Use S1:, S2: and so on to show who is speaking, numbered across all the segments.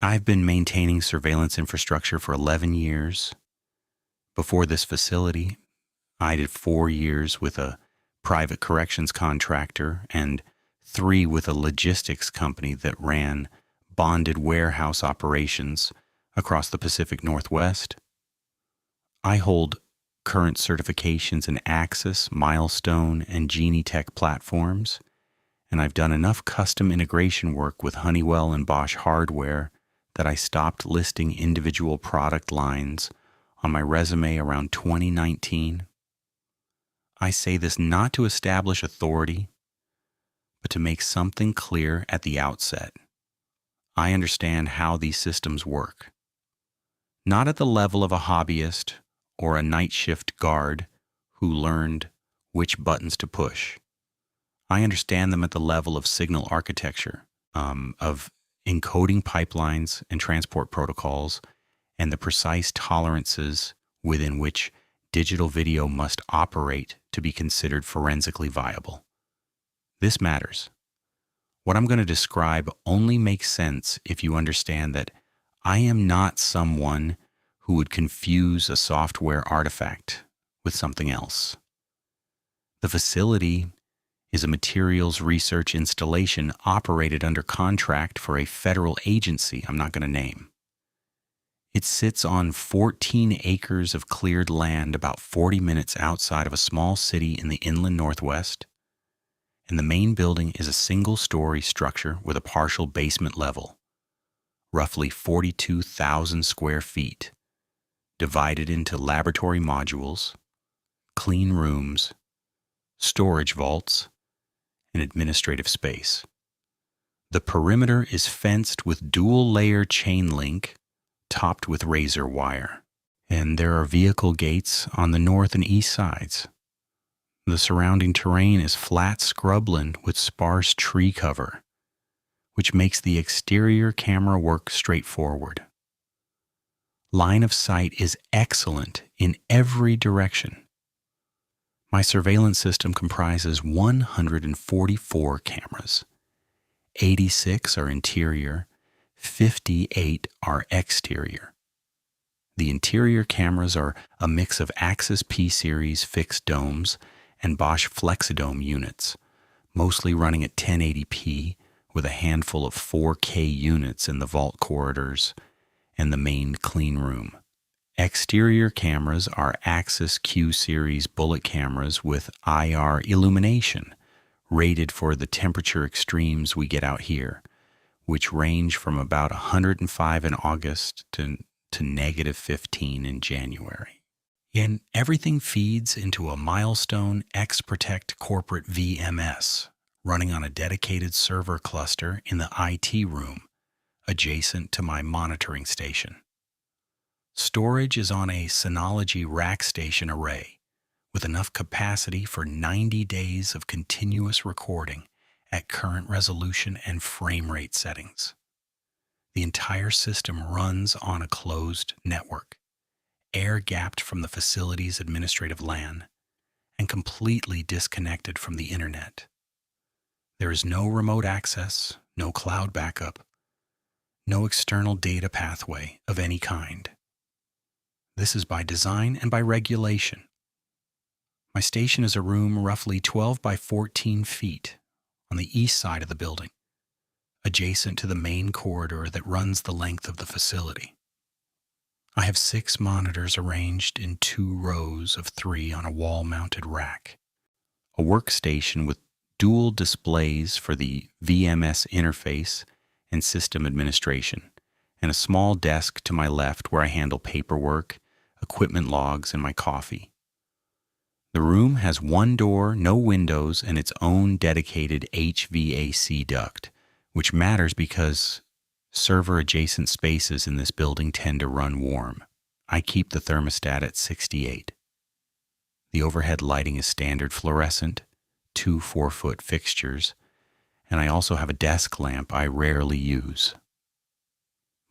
S1: I've been maintaining surveillance infrastructure for 11 years. Before this facility, I did 4 years with a private corrections contractor and 3 with a logistics company that ran bonded warehouse operations across the Pacific Northwest. I hold current certifications in Axis, Milestone, and Genie Tech platforms, and I've done enough custom integration work with Honeywell and Bosch hardware that I stopped listing individual product lines on my resume around 2019. I say this not to establish authority, but to make something clear at the outset. I understand how these systems work. Not at the level of a hobbyist or a night shift guard who learned which buttons to push. I understand them at the level of signal architecture, of encoding pipelines and transport protocols, and the precise tolerances within which digital video must operate to be considered forensically viable. This matters. What I'm going to describe only makes sense if you understand that I am not someone who would confuse a software artifact with something else. The facility is a materials research installation operated under contract for a federal agency I'm not going to name. It sits on 14 acres of cleared land about 40 minutes outside of a small city in the inland Northwest, and the main building is a single-story structure with a partial basement level, roughly 42,000 square feet, divided into laboratory modules, clean rooms, storage vaults, and administrative space. The perimeter is fenced with dual-layer chain link topped with razor wire, and there are vehicle gates on the north and east sides. The surrounding terrain is flat scrubland with sparse tree cover, which makes the exterior camera work straightforward. Line of sight is excellent in every direction. My surveillance system comprises 144 cameras. 86 are interior, 58 are exterior. The interior cameras are a mix of Axis P-Series fixed domes and Bosch Flexidome units, mostly running at 1080p with a handful of 4K units in the vault corridors and the main clean room. Exterior cameras are Axis Q-Series bullet cameras with IR illumination, rated for the temperature extremes we get out here, which range from about 105 in August to negative 15 in January. And everything feeds into a Milestone X-Protect corporate VMS, running on a dedicated server cluster in the IT room, adjacent to my monitoring station. Storage is on a Synology rack station array, with enough capacity for 90 days of continuous recording at current resolution and frame rate settings. The entire system runs on a closed network, air-gapped from the facility's administrative LAN, and completely disconnected from the internet. There is no remote access, no cloud backup, no external data pathway of any kind. This is by design and by regulation. My station is a room roughly 12 by 14 feet on the east side of the building, adjacent to the main corridor that runs the length of the facility. I have 6 monitors arranged in 2 rows of 3 on a wall-mounted rack, a workstation with dual displays for the VMS interface and system administration, and a small desk to my left where I handle paperwork, equipment logs, and my coffee. The room has 1 door, no windows, and its own dedicated HVAC duct, which matters because server-adjacent spaces in this building tend to run warm. I keep the thermostat at 68. The overhead lighting is standard fluorescent, 2 4-foot fixtures, and I also have a desk lamp I rarely use.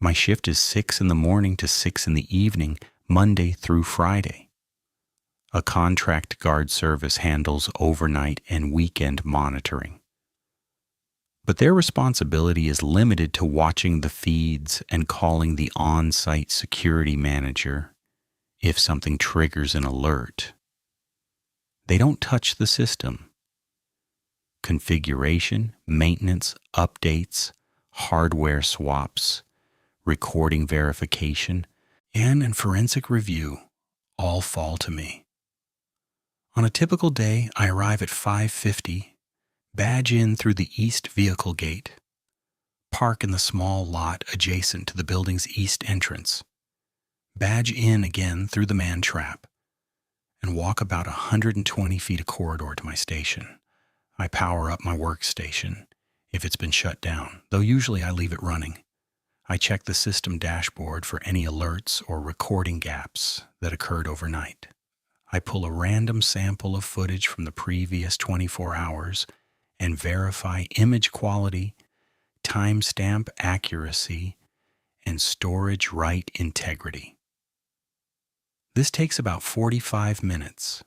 S1: My shift is 6 in the morning to 6 in the evening, Monday through Friday. A contract guard service handles overnight and weekend monitoring. But their responsibility is limited to watching the feeds and calling the on-site security manager if something triggers an alert. They don't touch the system. Configuration, maintenance, updates, hardware swaps, recording verification, and forensic review all fall to me. On a typical day, I arrive at 5:50, badge in through the east vehicle gate, park in the small lot adjacent to the building's east entrance, badge in again through the man trap, and walk about 120 feet of corridor to my station. I power up my workstation if it's been shut down, though usually I leave it running. I check the system dashboard for any alerts or recording gaps that occurred overnight. I pull a random sample of footage from the previous 24 hours and verify image quality, timestamp accuracy, and storage write integrity. This takes about 45 minutes.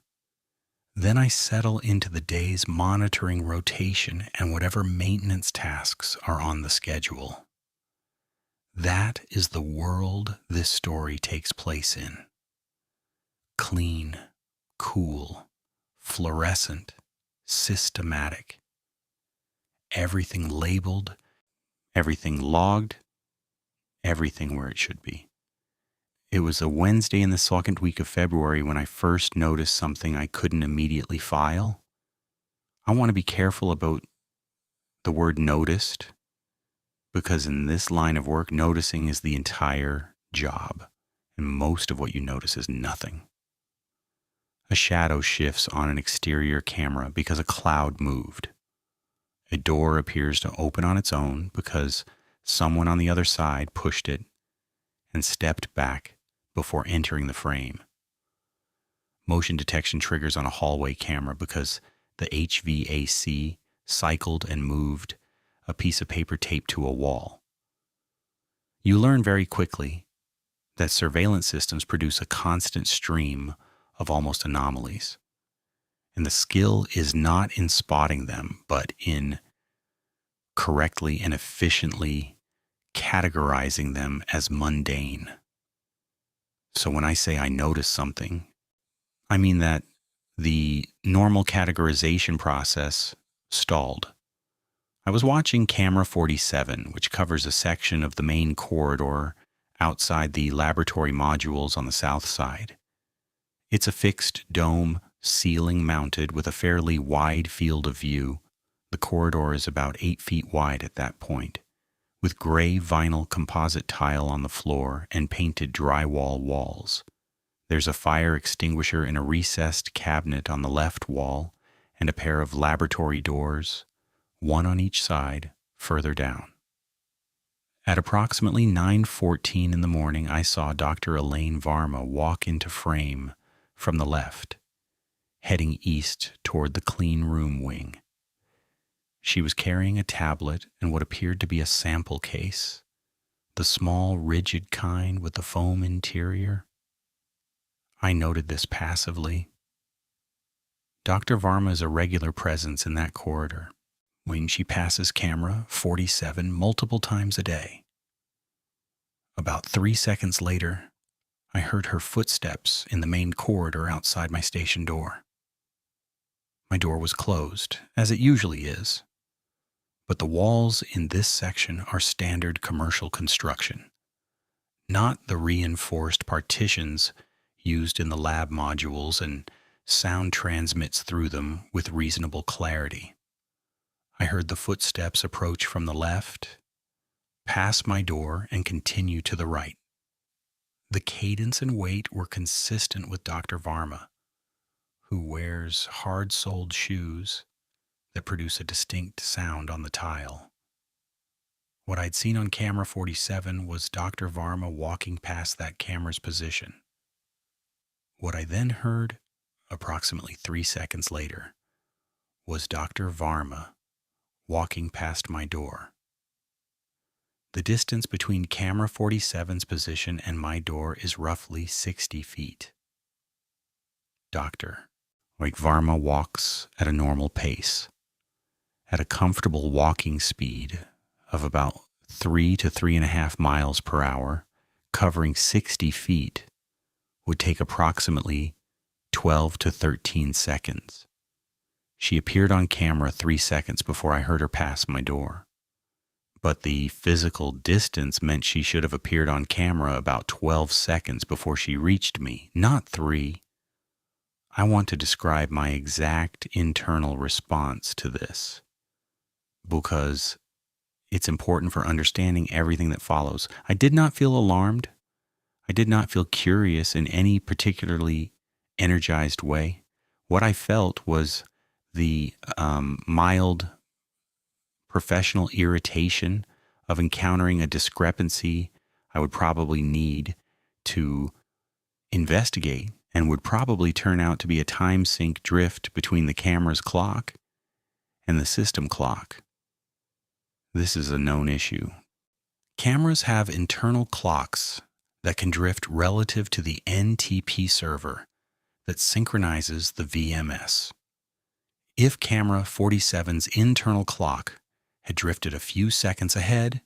S1: Then I settle into the day's monitoring rotation and whatever maintenance tasks are on the schedule. That is the world this story takes place in. Clean, cool, fluorescent, systematic. Everything labeled, everything logged, everything where it should be. It was a Wednesday in the second week of February when I first noticed something I couldn't immediately file. I want to be careful about the word noticed, because in this line of work, noticing is the entire job, and most of what you notice is nothing. A shadow shifts on an exterior camera because a cloud moved. A door appears to open on its own because someone on the other side pushed it and stepped back before entering the frame. Motion detection triggers on a hallway camera because the HVAC cycled and moved a piece of paper taped to a wall. You learn very quickly that surveillance systems produce a constant stream of almost anomalies. And the skill is not in spotting them, but in correctly and efficiently categorizing them as mundane. So when I say I notice something, I mean that the normal categorization process stalled. I was watching Camera 47, which covers a section of the main corridor outside the laboratory modules on the south side. It's a fixed dome, ceiling mounted with a fairly wide field of view. The corridor is about 8 feet wide at that point, with gray vinyl composite tile on the floor and painted drywall walls. There's a fire extinguisher in a recessed cabinet on the left wall and a pair of laboratory doors, one on each side, further down. At approximately 9:14 in the morning, I saw Dr. Elaine Varma walk into frame from the left, heading east toward the clean room wing. She was carrying a tablet and what appeared to be a sample case, the small, rigid kind with the foam interior. I noted this passively. Dr. Varma is a regular presence in that corridor, when she passes camera 47 multiple times a day. About 3 seconds later, I heard her footsteps in the main corridor outside my station door. My door was closed, as it usually is, but the walls in this section are standard commercial construction, not the reinforced partitions used in the lab modules, and sound transmits through them with reasonable clarity. I heard the footsteps approach from the left, pass my door, and continue to the right. The cadence and weight were consistent with Dr. Varma, who wears hard-soled shoes that produce a distinct sound on the tile. What I'd seen on camera 47 was Dr. Varma walking past that camera's position. What I then heard, approximately 3 seconds later, was Dr. Varma walking past my door. The distance between camera 47's position and my door is roughly 60 feet. Dr. Varma walks at a normal pace, at a comfortable walking speed of about 3 to 3.5 miles per hour, covering 60 feet, would take approximately 12 to 13 seconds. She appeared on camera 3 seconds before I heard her pass my door. But the physical distance meant she should have appeared on camera about 12 seconds before she reached me, not 3. I want to describe my exact internal response to this, because it's important for understanding everything that follows. I did not feel alarmed. I did not feel curious in any particularly energized way. What I felt was the mild professional irritation of encountering a discrepancy I would probably need to investigate and would probably turn out to be a time sync drift between the camera's clock and the system clock. This is a known issue. Cameras have internal clocks that can drift relative to the NTP server that synchronizes the VMS. If camera 47's internal clock had drifted a few seconds ahead,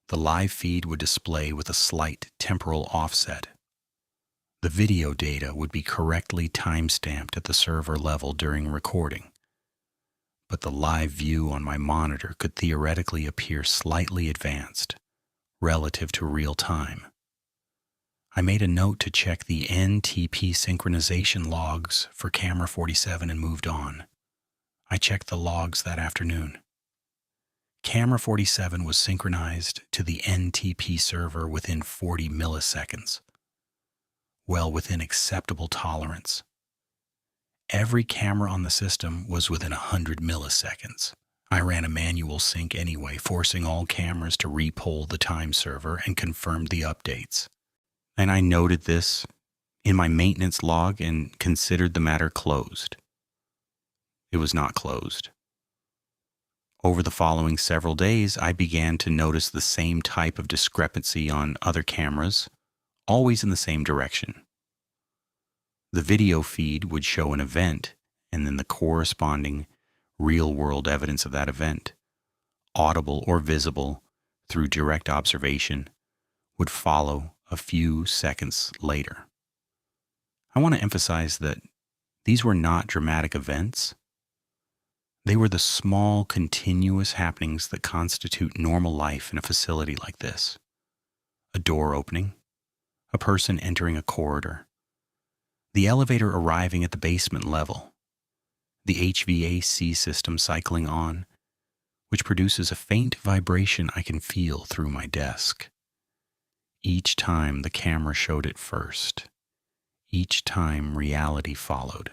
S1: the live feed would display with a slight temporal offset. The video data would be correctly time-stamped at the server level during recording, but the live view on my monitor could theoretically appear slightly advanced relative to real time. I made a note to check the NTP synchronization logs for camera 47 and moved on. I checked the logs that afternoon. Camera 47 was synchronized to the NTP server within 40 milliseconds, well within acceptable tolerance. Every camera on the system was within 100 milliseconds. I ran a manual sync anyway, forcing all cameras to repoll the time server and confirmed the updates. And I noted this in my maintenance log and considered the matter closed. It was not closed. Over the following several days, I began to notice the same type of discrepancy on other cameras, always in the same direction. The video feed would show an event, and then the corresponding real-world evidence of that event, audible or visible through direct observation, would follow a few seconds later. I want to emphasize that these were not dramatic events. They were the small, continuous happenings that constitute normal life in a facility like this. A door opening, a person entering a corridor, the elevator arriving at the basement level, the HVAC system cycling on, which produces a faint vibration I can feel through my desk. Each time the camera showed it first. Each time reality followed.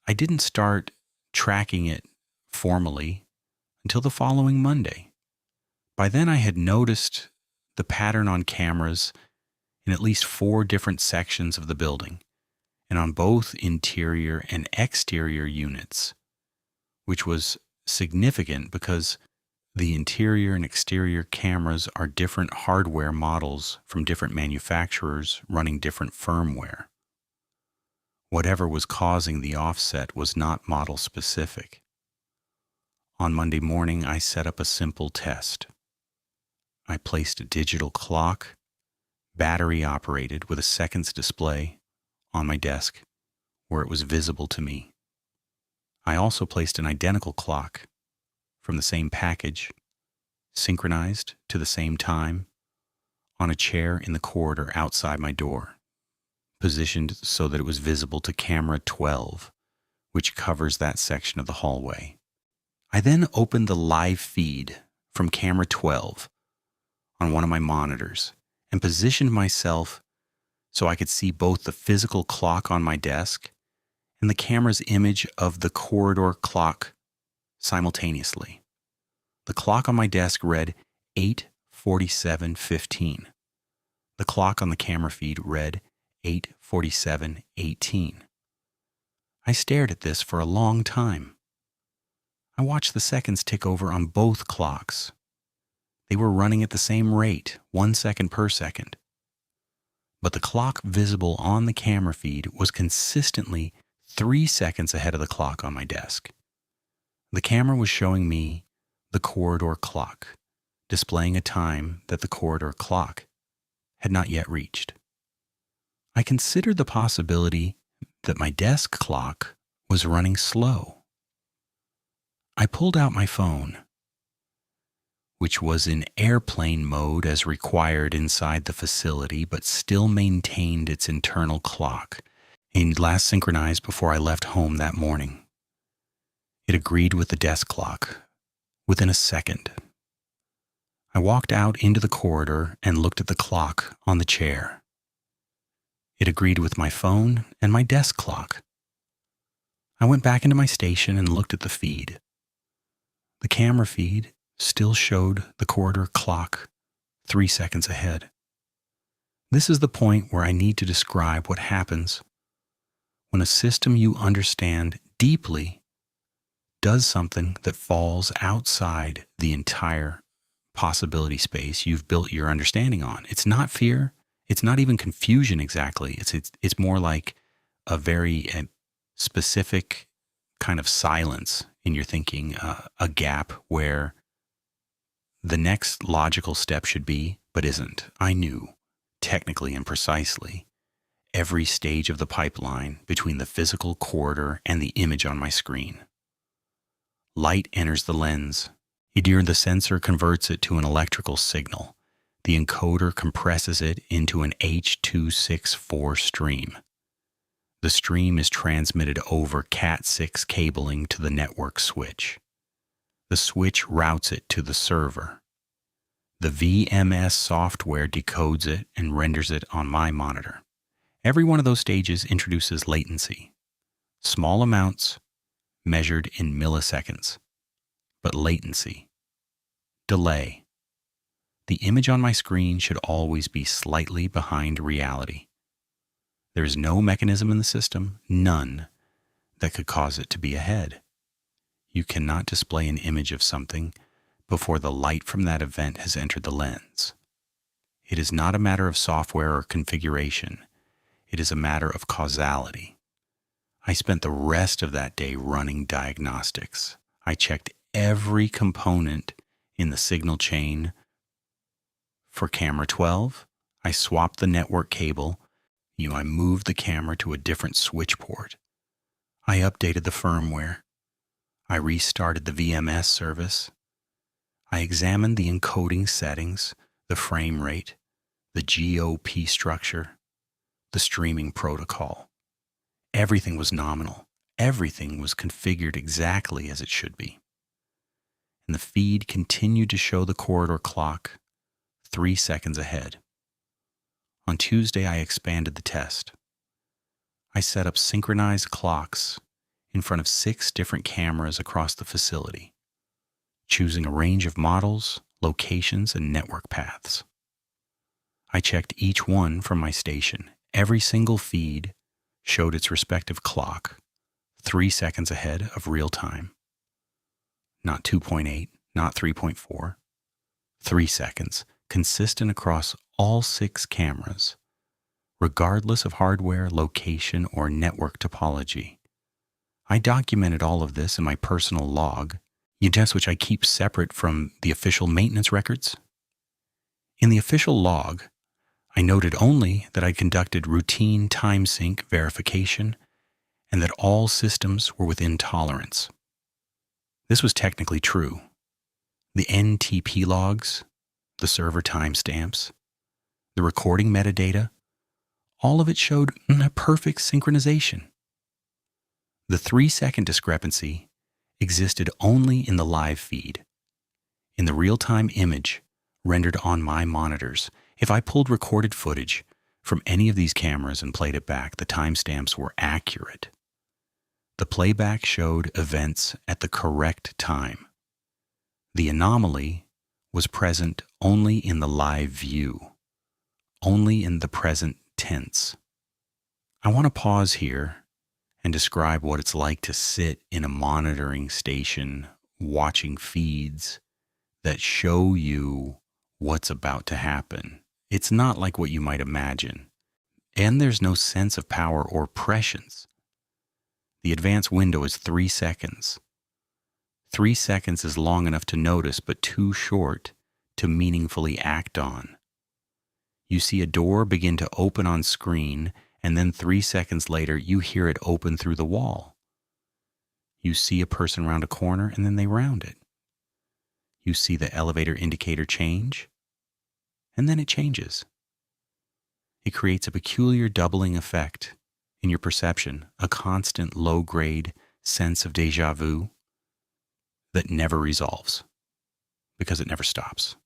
S1: I didn't start tracking it formally until the following Monday. By then I had noticed the pattern on cameras in at least 4 different sections of the building, and on both interior and exterior units, which was significant because the interior and exterior cameras are different hardware models from different manufacturers running different firmware. Whatever was causing the offset was not model specific. On Monday morning, I set up a simple test. I placed a digital clock, battery operated with a seconds display, on my desk where it was visible to me. I also placed an identical clock from the same package, synchronized to the same time, on a chair in the corridor outside my door, positioned so that it was visible to camera 12, which covers that section of the hallway. I then opened the live feed from camera 12 on one of my monitors and positioned myself so I could see both the physical clock on my desk and the camera's image of the corridor clock simultaneously. The clock on my desk read 8:47:15. The clock on the camera feed read 8:47:18. I stared at this for a long time. I watched the seconds tick over on both clocks. They were running at the same rate, 1 second per second. But the clock visible on the camera feed was consistently 3 seconds ahead of the clock on my desk. The camera was showing me the corridor clock, displaying a time that the corridor clock had not yet reached. I considered the possibility that my desk clock was running slow. I pulled out my phone, which was in airplane mode as required inside the facility, but still maintained its internal clock, and last synchronized before I left home that morning. It agreed with the desk clock within a second. I walked out into the corridor and looked at the clock on the chair. It agreed with my phone and my desk clock. I went back into my station and looked at the feed. The camera feed still showed the corridor clock 3 seconds ahead. This is the point where I need to describe what happens when a system you understand deeply does something that falls outside the entire possibility space you've built your understanding on. It's not fear. It's not even confusion exactly. It's more like a very specific kind of silence in your thinking, a gap where the next logical step should be, but isn't. I knew, technically and precisely, every stage of the pipeline between the physical corridor and the image on my screen. Light enters the lens. Either the sensor converts it to an electrical signal. The encoder compresses it into an H.264 stream. The stream is transmitted over Cat6 cabling to the network switch. The switch routes it to the server. The VMS software decodes it and renders it on my monitor. Every one of those stages introduces latency. Small amounts measured in milliseconds, but latency. Delay. The image on my screen should always be slightly behind reality. There is no mechanism in the system, none, that could cause it to be ahead. You cannot display an image of something before the light from that event has entered the lens. It is not a matter of software or configuration. It is a matter of causality. I spent the rest of that day running diagnostics. I checked every component in the signal chain. For camera 12, I swapped the network cable. I moved the camera to a different switch port. I updated the firmware. I restarted the VMS service. I examined the encoding settings, the frame rate, the GOP structure, the streaming protocol. Everything was nominal. Everything was configured exactly as it should be. And the feed continued to show the corridor clock 3 seconds ahead. On Tuesday, I expanded the test. I set up synchronized clocks in front of 6 different cameras across the facility, choosing a range of models, locations, and network paths. I checked each one from my station. Every single feed showed its respective clock 3 seconds ahead of real time. Not 2.8, not 3.4, 3 seconds, consistent across all 6 cameras, regardless of hardware, location, or network topology. I documented all of this in my personal log, which I keep separate from the official maintenance records. In the official log, I noted only that I conducted routine time sync verification and that all systems were within tolerance. This was technically true. The NTP logs, the server timestamps, the recording metadata, all of it showed a perfect synchronization. The 3-second discrepancy existed only in the live feed. In the real-time image rendered on my monitors, if I pulled recorded footage from any of these cameras and played it back, the timestamps were accurate. The playback showed events at the correct time. The anomaly was present only in the live view, only in the present tense. I want to pause here and describe what it's like to sit in a monitoring station watching feeds that show you what's about to happen. It's not like what you might imagine, and there's no sense of power or prescience. The advanced window is 3 seconds. 3 seconds is long enough to notice, but too short to meaningfully act on. You see a door begin to open on screen, and then 3 seconds later, you hear it open through the wall. You see a person round a corner, and then they round it. You see the elevator indicator change, and then it changes. It creates a peculiar doubling effect in your perception, a constant low-grade sense of déjà vu that never resolves because it never stops.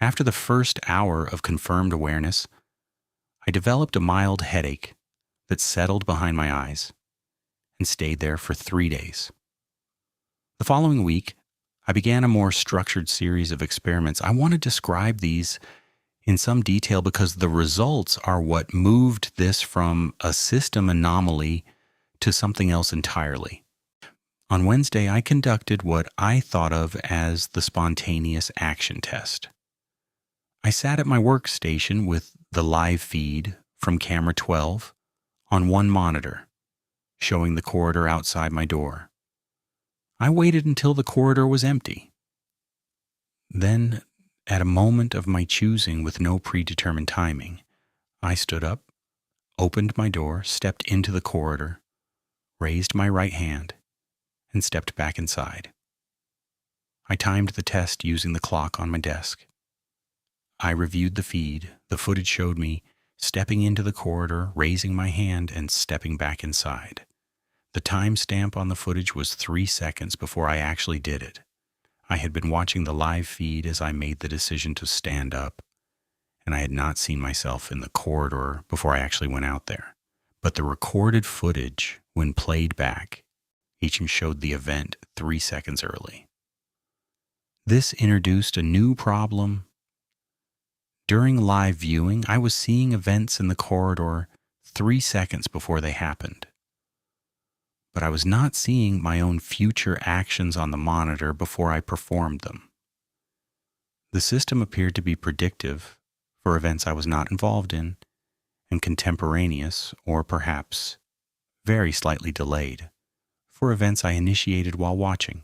S1: After the first hour of confirmed awareness, I developed a mild headache that settled behind my eyes and stayed there for 3 days. The following week, I began a more structured series of experiments. I want to describe these in some detail because the results are what moved this from a system anomaly to something else entirely. On Wednesday, I conducted what I thought of as the spontaneous action test. I sat at my workstation with the live feed from camera 12 on one monitor, showing the corridor outside my door. I waited until the corridor was empty. Then, at a moment of my choosing with no predetermined timing, I stood up, opened my door, stepped into the corridor, raised my right hand, and stepped back inside. I timed the test using the clock on my desk. I reviewed the feed. The footage showed me stepping into the corridor, raising my hand, and stepping back inside. The timestamp on the footage was 3 seconds before I actually did it. I had been watching the live feed as I made the decision to stand up, and I had not seen myself in the corridor before I actually went out there. But the recorded footage, when played back, each showed the event 3 seconds early. This introduced a new problem. During live viewing, I was seeing events in the corridor 3 seconds before they happened. But I was not seeing my own future actions on the monitor before I performed them. The system appeared to be predictive for events I was not involved in, and contemporaneous, or perhaps very slightly delayed, for events I initiated while watching.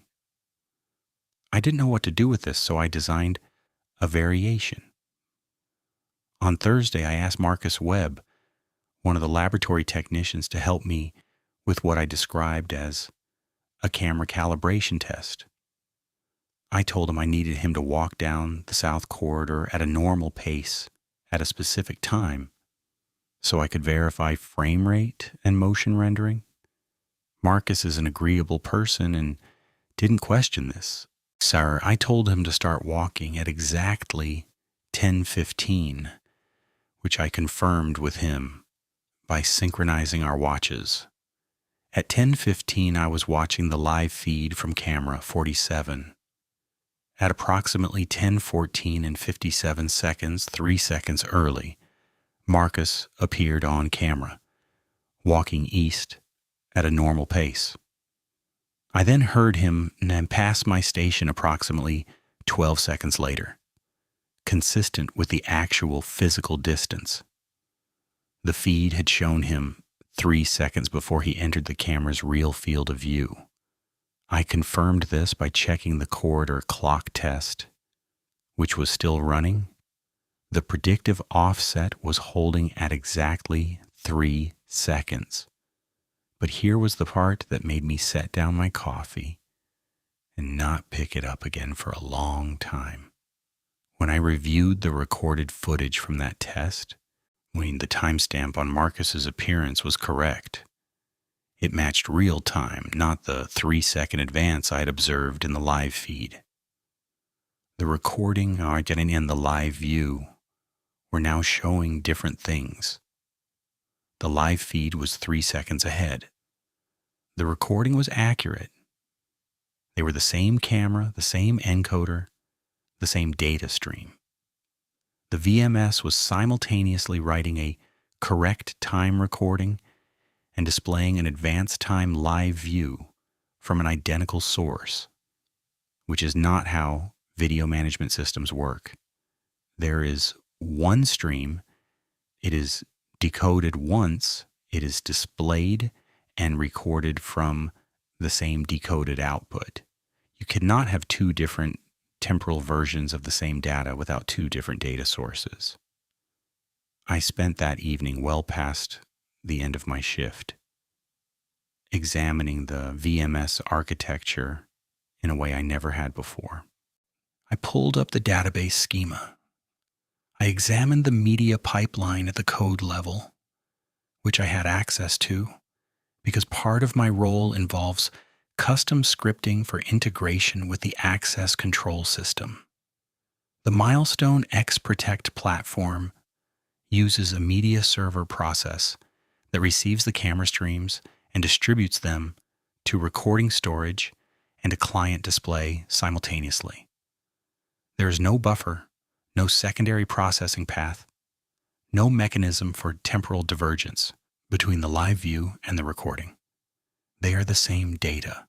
S1: I didn't know what to do with this, so I designed a variation. On Thursday, I asked Marcus Webb, one of the laboratory technicians, to help me with what I described as a camera calibration test. I told him I needed him to walk down the south corridor at a normal pace at a specific time so I could verify frame rate and motion rendering. Marcus is an agreeable person and didn't question this. Sir, I told him to start walking at exactly 10:15, which I confirmed with him by synchronizing our watches. At 10:15, I was watching the live feed from camera 47. At approximately 10:14 and 57 seconds, 3 seconds early, Marcus appeared on camera, walking east at a normal pace. I then heard him and passed my station approximately 12 seconds later, consistent with the actual physical distance. The feed had shown him 3 seconds before he entered the camera's real field of view. I confirmed this by checking the corridor clock test, which was still running. The predictive offset was holding at exactly 3 seconds. But here was the part that made me set down my coffee and not pick it up again for a long time. When I reviewed the recorded footage from that test, when the timestamp on Marcus's appearance was correct, it matched real time, not the 3-second advance I had observed in the live feed. The recording and the live view were now showing different things. The live feed was 3 seconds ahead. The recording was accurate. They were the same camera, the same encoder, the same data stream. The VMS was simultaneously writing a correct time recording and displaying an advanced time live view from an identical source, which is not how video management systems work. There is one stream, it is decoded once, it is displayed and recorded from the same decoded output. You cannot have two different temporal versions of the same data without two different data sources. I spent that evening well past the end of my shift, examining the VMS architecture in a way I never had before. I pulled up the database schema. I examined the media pipeline at the code level, which I had access to, because part of my role involves custom scripting for integration with the access control system. The Milestone X-Protect platform uses a media server process that receives the camera streams and distributes them to recording storage and a client display simultaneously. There is no buffer, no secondary processing path, no mechanism for temporal divergence between the live view and the recording. They are the same data.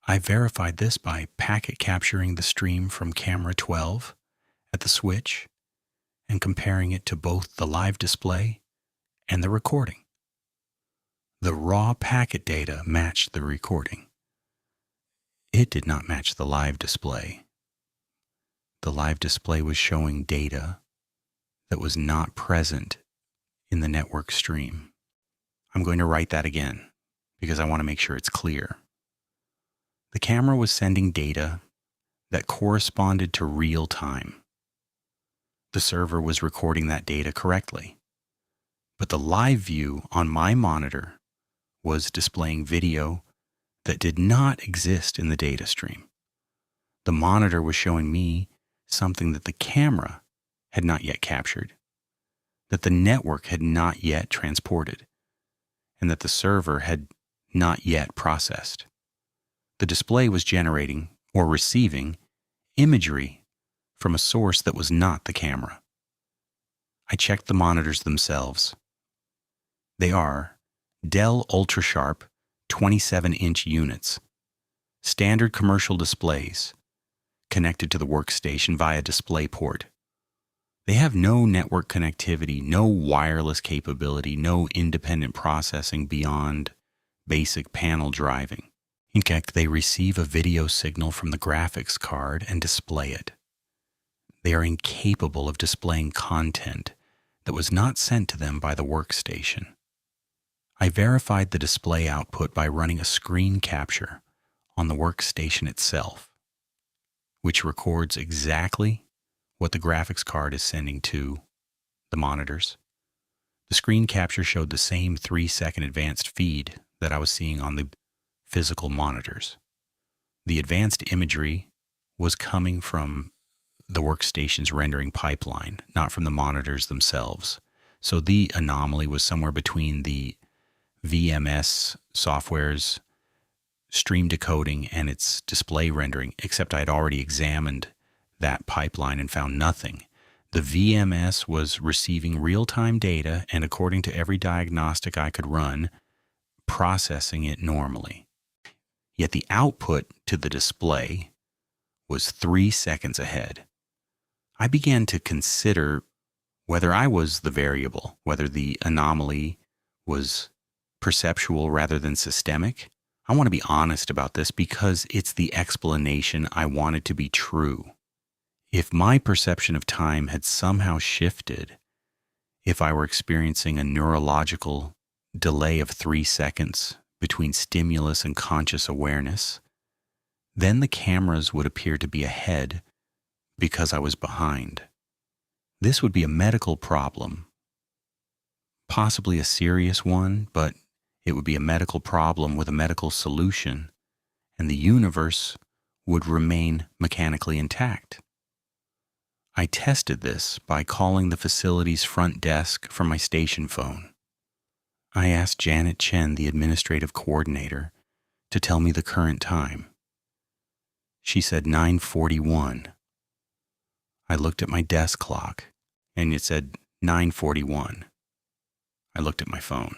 S1: I verified this by packet capturing the stream from camera 12 at the switch and comparing it to both the live display and the recording. The raw packet data matched the recording. It did not match the live display. The live display was showing data that was not present in the network stream. I'm going to write that again because I want to make sure it's clear. The camera was sending data that corresponded to real time. The server was recording that data correctly, but the live view on my monitor was displaying video that did not exist in the data stream. The monitor was showing me something that the camera had not yet captured, that the network had not yet transported, and that the server had not yet processed. The display was generating or receiving imagery from a source that was not the camera. I checked the monitors themselves. They are Dell UltraSharp 27-inch units, standard commercial displays, connected to the workstation via DisplayPort. They have no network connectivity, no wireless capability, no independent processing beyond basic panel driving. In fact, they receive a video signal from the graphics card and display it. They are incapable of displaying content that was not sent to them by the workstation. I verified the display output by running a screen capture on the workstation itself, which records exactly what the graphics card is sending to the monitors. The screen capture showed the same 3-second advanced feed that I was seeing on the physical monitors. The advanced imagery was coming from the workstation's rendering pipeline, not from the monitors themselves. So the anomaly was somewhere between the VMS software's stream decoding and its display rendering, except I had already examined that pipeline and found nothing. The VMS was receiving real-time data and, according to every diagnostic I could run, processing it normally. Yet the output to the display was 3 seconds ahead. I began to consider whether I was the variable, whether the anomaly was perceptual rather than systemic. I want to be honest about this because it's the explanation I wanted to be true. If my perception of time had somehow shifted, if I were experiencing a neurological delay of 3 seconds between stimulus and conscious awareness, then the cameras would appear to be ahead because I was behind. This would be a medical problem, possibly a serious one, but it would be a medical problem with a medical solution, and the universe would remain mechanically intact. I tested this by calling the facility's front desk from my station phone. I asked Janet Chen, the administrative coordinator, to tell me the current time. She said 9:41. I looked at my desk clock, and it said 9:41. I looked at my phone.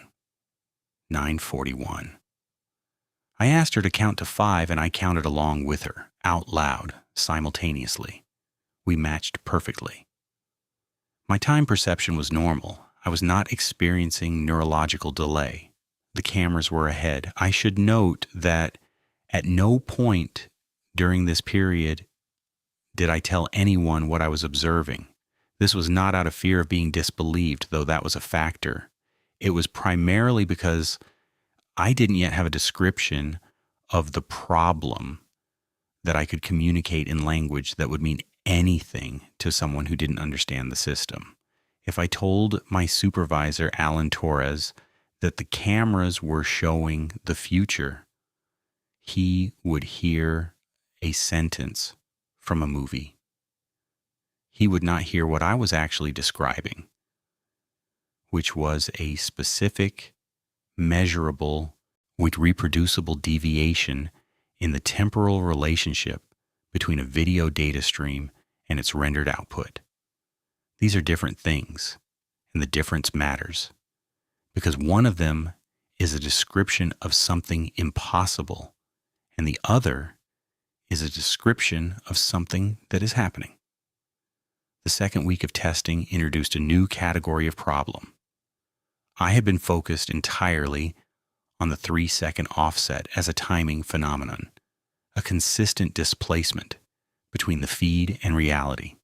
S1: 9:41. I asked her to count to 5, and I counted along with her, out loud, simultaneously. We matched perfectly. My time perception was normal. I was not experiencing neurological delay. The cameras were ahead. I should note that at no point During this period, did I tell anyone what I was observing? This was not out of fear of being disbelieved, though that was a factor. It was primarily because I didn't yet have a description of the problem that I could communicate in language that would mean anything to someone who didn't understand the system. If I told my supervisor, Alan Torres, that the cameras were showing the future, he would hear a sentence from a movie. He would not hear what I was actually describing, which was a specific, measurable, with reproducible deviation in the temporal relationship between a video data stream and its rendered output. These are different things, and the difference matters, because one of them is a description of something impossible, and the other is a description of something that is happening. The second week of testing introduced a new category of problem. I had been focused entirely on the 3-second offset as a timing phenomenon, a consistent displacement between the feed and reality.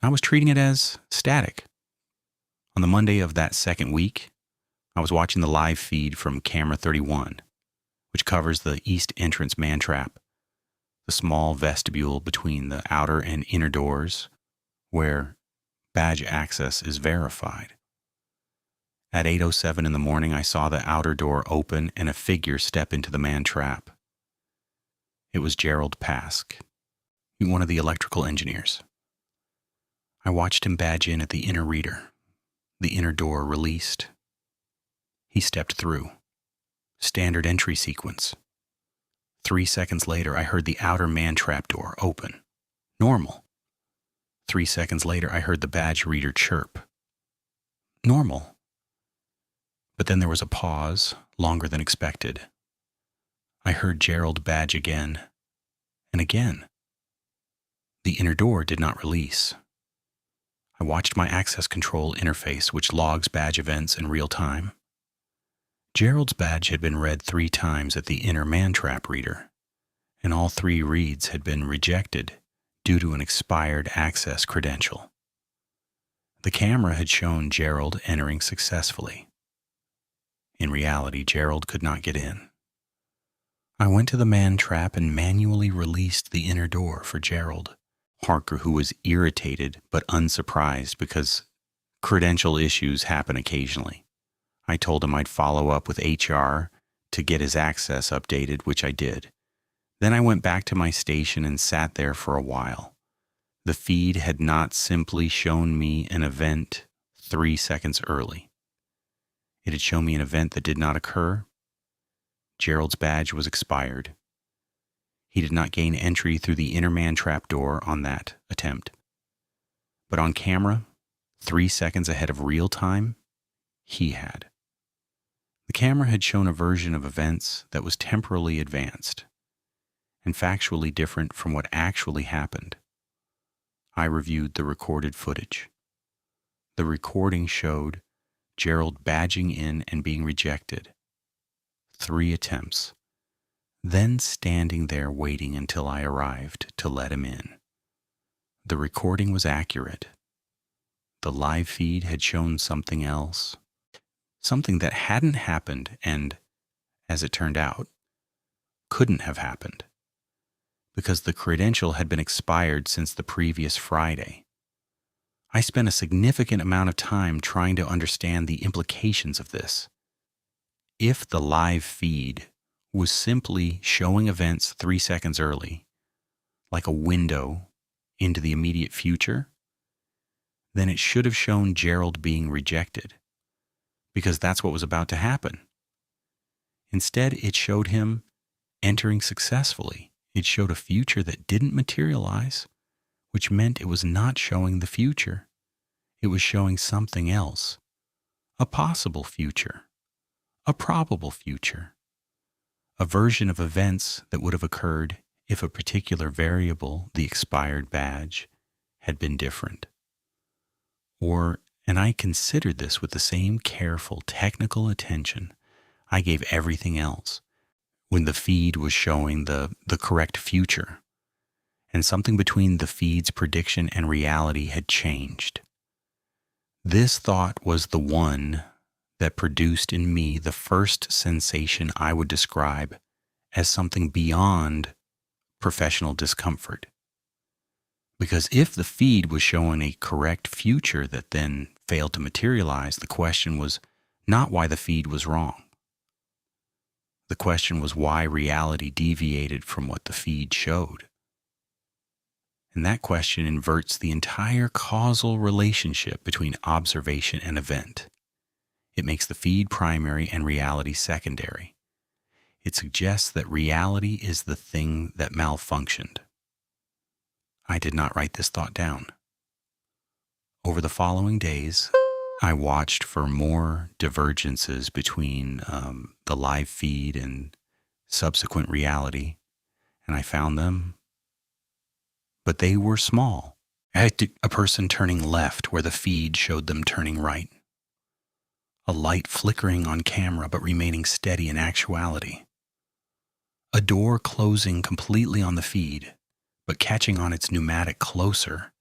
S1: I was treating it as static. On the Monday of that second week, I was watching the live feed from camera 31, which covers the east entrance man trap, the small vestibule between the outer and inner doors where badge access is verified. At 8:07 in the morning, I saw the outer door open and a figure step into the man trap. It was Gerald Pask, one of the electrical engineers. I watched him badge in at the inner reader. The inner door released. He stepped through. Standard entry sequence. 3 seconds later, I heard the outer man trap door open. Normal. 3 seconds later, I heard the badge reader chirp. Normal. But then there was a pause, longer than expected. I heard Gerald badge again, and again. The inner door did not release. I watched my access control interface, which logs badge events in real time. Gerald's badge had been read 3 times at the inner man trap reader, and all 3 reads had been rejected due to an expired access credential. The camera had shown Gerald entering successfully. In reality, Gerald could not get in. I went to the man trap and manually released the inner door for Gerald Harker, who was irritated but unsurprised because credential issues happen occasionally. I told him I'd follow up with HR to get his access updated, which I did. Then I went back to my station and sat there for a while. The feed had not simply shown me an event 3 seconds early. It had shown me an event that did not occur. Gerald's badge was expired. He did not gain entry through the inner man trap door on that attempt. But on camera, 3 seconds ahead of real time, he had. The camera had shown a version of events that was temporally advanced and factually different from what actually happened. I reviewed the recorded footage. The recording showed Gerald badging in and being rejected. 3 attempts, then standing there waiting until I arrived to let him in. The recording was accurate. The live feed had shown something else, something that hadn't happened and, as it turned out, couldn't have happened, because the credential had been expired since the previous Friday. I spent a significant amount of time trying to understand the implications of this. If the live feed was simply showing events 3 seconds early, like a window into the immediate future, then it should have shown Gerald being rejected, because that's what was about to happen. Instead, it showed him entering successfully. It showed a future that didn't materialize, which meant it was not showing the future. It was showing something else, a possible future, a probable future, a version of events that would have occurred if a particular variable, the expired badge, had been different. And I considered this with the same careful technical attention I gave everything else, when the feed was showing the correct future, and something between the feed's prediction and reality had changed. This thought was the one that produced in me the first sensation I would describe as something beyond professional discomfort. Because if the feed was showing a correct future that then failed to materialize, the question was not why the feed was wrong. The question was why reality deviated from what the feed showed. And that question inverts the entire causal relationship between observation and event. It makes the feed primary and reality secondary. It suggests that reality is the thing that malfunctioned. I did not write this thought down. Over the following days, I watched for more divergences between the live feed and subsequent reality, and I found them, but they were small. I had a person turning left where the feed showed them turning right. A light flickering on camera but remaining steady in actuality. A door closing completely on the feed, but catching on its pneumatic closer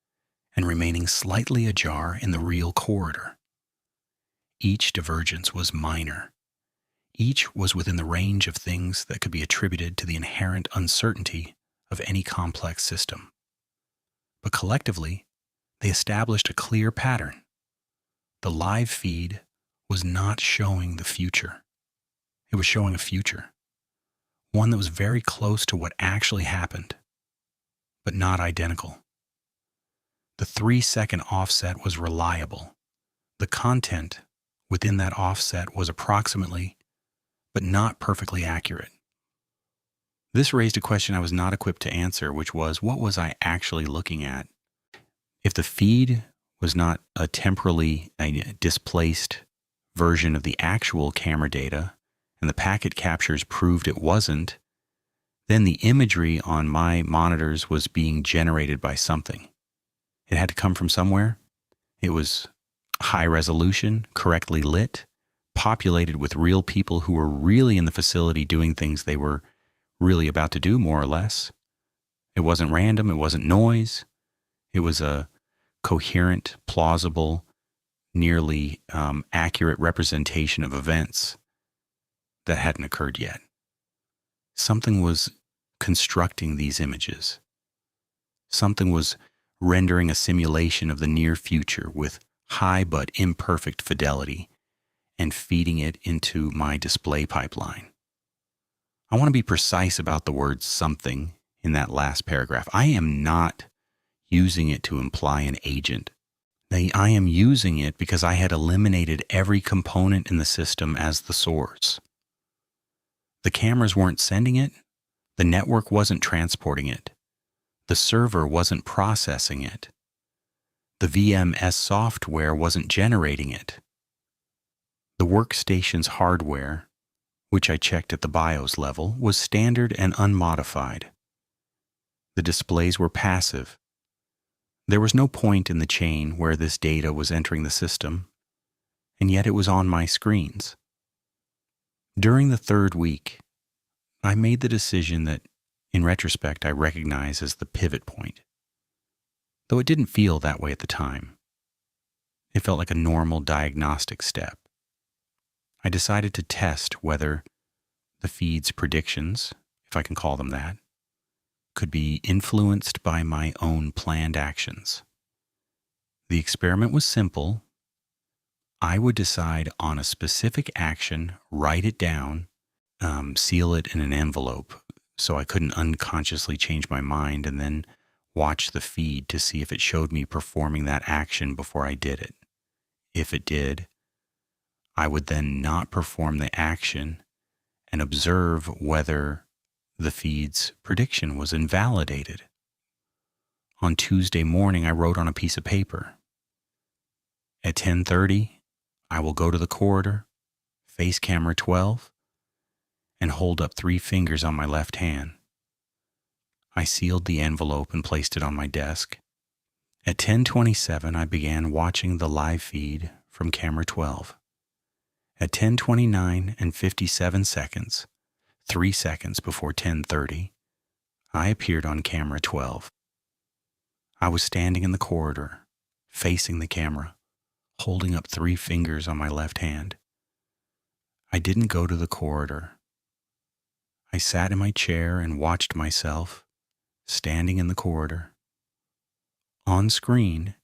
S1: and remaining slightly ajar in the real corridor. Each divergence was minor. Each was within the range of things that could be attributed to the inherent uncertainty of any complex system. But collectively, they established a clear pattern. The live feed was not showing the future. It was showing a future, one that was very close to what actually happened, but not identical. The 3-second offset was reliable. The content within that offset was approximately, but not perfectly accurate. This raised a question I was not equipped to answer, which was, what was I actually looking at? If the feed was not a temporally displaced version of the actual camera data, and the packet captures proved it wasn't, then the imagery on my monitors was being generated by something. It had to come from somewhere. It was high resolution, correctly lit, populated with real people who were really in the facility doing things they were really about to do, more or less. It wasn't random. It wasn't noise. It was a coherent, plausible, nearly accurate representation of events that hadn't occurred yet. Something was constructing these images. Something was rendering a simulation of the near future with high but imperfect fidelity and feeding it into my display pipeline. I want to be precise about the word something in that last paragraph. I am not using it to imply an agent. I am using it because I had eliminated every component in the system as the source. The cameras weren't sending it. The network wasn't transporting it. The server wasn't processing it. The VMS software wasn't generating it. The workstation's hardware, which I checked at the BIOS level, was standard and unmodified. The displays were passive. There was no point in the chain where this data was entering the system, and yet it was on my screens. During the 3rd week, I made the decision that, in retrospect, I recognize as the pivot point. Though it didn't feel that way at the time. It felt like a normal diagnostic step. I decided to test whether the feed's predictions, if I can call them that, could be influenced by my own planned actions. The experiment was simple. I would decide on a specific action, write it down, seal it in an envelope so I couldn't unconsciously change my mind, and then watch the feed to see if it showed me performing that action before I did it. If it did, I would then not perform the action and observe whether the feed's prediction was invalidated. On Tuesday morning, I wrote on a piece of paper, at 10:30, I will go to the corridor, face camera 12, and hold up 3 fingers on my left hand. I sealed the envelope and placed it on my desk. At 10:27, I began watching the live feed from camera 12. At 10:29 and 57 seconds, 3 seconds before 10:30, I appeared on camera 12. I was standing in the corridor, facing the camera, holding up 3 fingers on my left hand. I didn't go to the corridor. I sat in my chair and watched myself, standing in the corridor, on screen,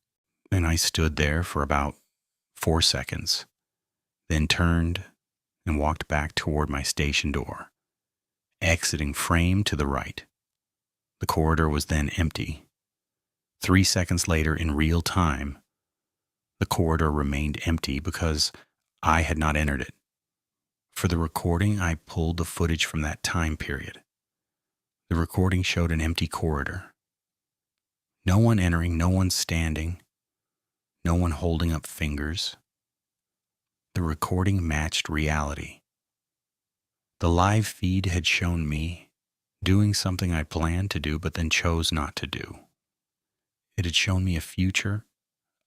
S1: and I stood there for about 4 seconds, then turned and walked back toward my station door, exiting frame to the right. The corridor was then empty. 3 seconds later, in real time, the corridor remained empty because I had not entered it. For the recording, I pulled the footage from that time period. The recording showed an empty corridor. No one entering, no one standing, no one holding up fingers. The recording matched reality. The live feed had shown me doing something I planned to do but then chose not to do. It had shown me a future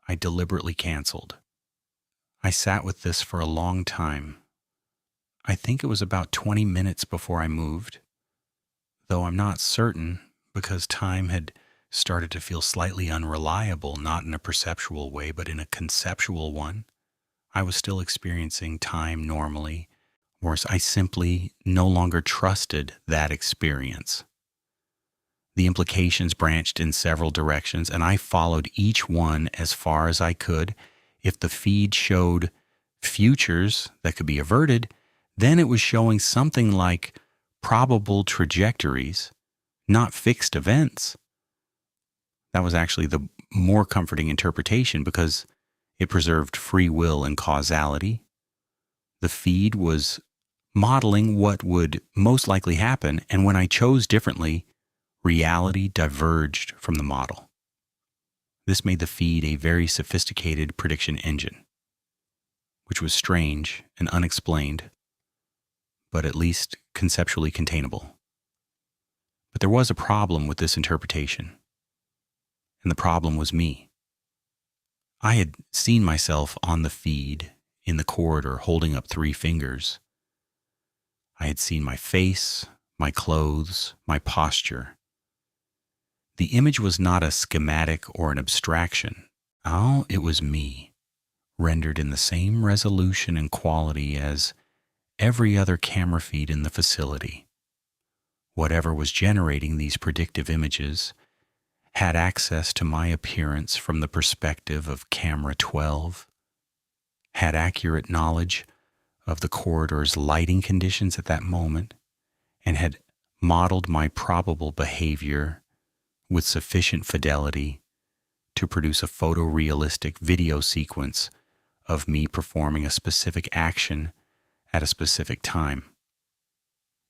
S1: I deliberately canceled. I sat with this for a long time. I think it was about 20 minutes before I moved, though I'm not certain because time had started to feel slightly unreliable, not in a perceptual way, but in a conceptual one. I was still experiencing time normally, or I simply no longer trusted that experience. The implications branched in several directions, and I followed each one as far as I could. If the feed showed futures that could be averted, then it was showing something like probable trajectories, not fixed events. That was actually the more comforting interpretation because it preserved free will and causality. The feed was modeling what would most likely happen, and when I chose differently, reality diverged from the model. This made the feed a very sophisticated prediction engine, which was strange and unexplained, but at least conceptually containable. But there was a problem with this interpretation, and the problem was me. I had seen myself on the feed in the corridor holding up 3 fingers. I had seen my face, my clothes, my posture. The image was not a schematic or an abstraction. Oh, it was me, rendered in the same resolution and quality as every other camera feed in the facility. Whatever was generating these predictive images had access to my appearance from the perspective of camera 12, had accurate knowledge of the corridor's lighting conditions at that moment, and had modeled my probable behavior with sufficient fidelity to produce a photorealistic video sequence of me performing a specific action at a specific time.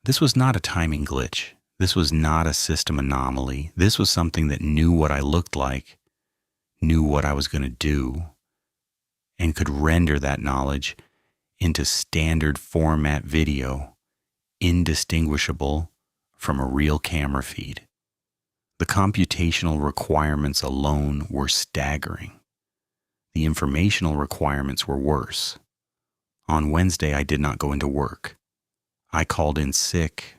S1: This was not a timing glitch. This was not a system anomaly. This was something that knew what I looked like, knew what I was going to do, and could render that knowledge into standard format video, indistinguishable from a real camera feed. The computational requirements alone were staggering. The informational requirements were worse. On Wednesday, I did not go into work. I called in sick,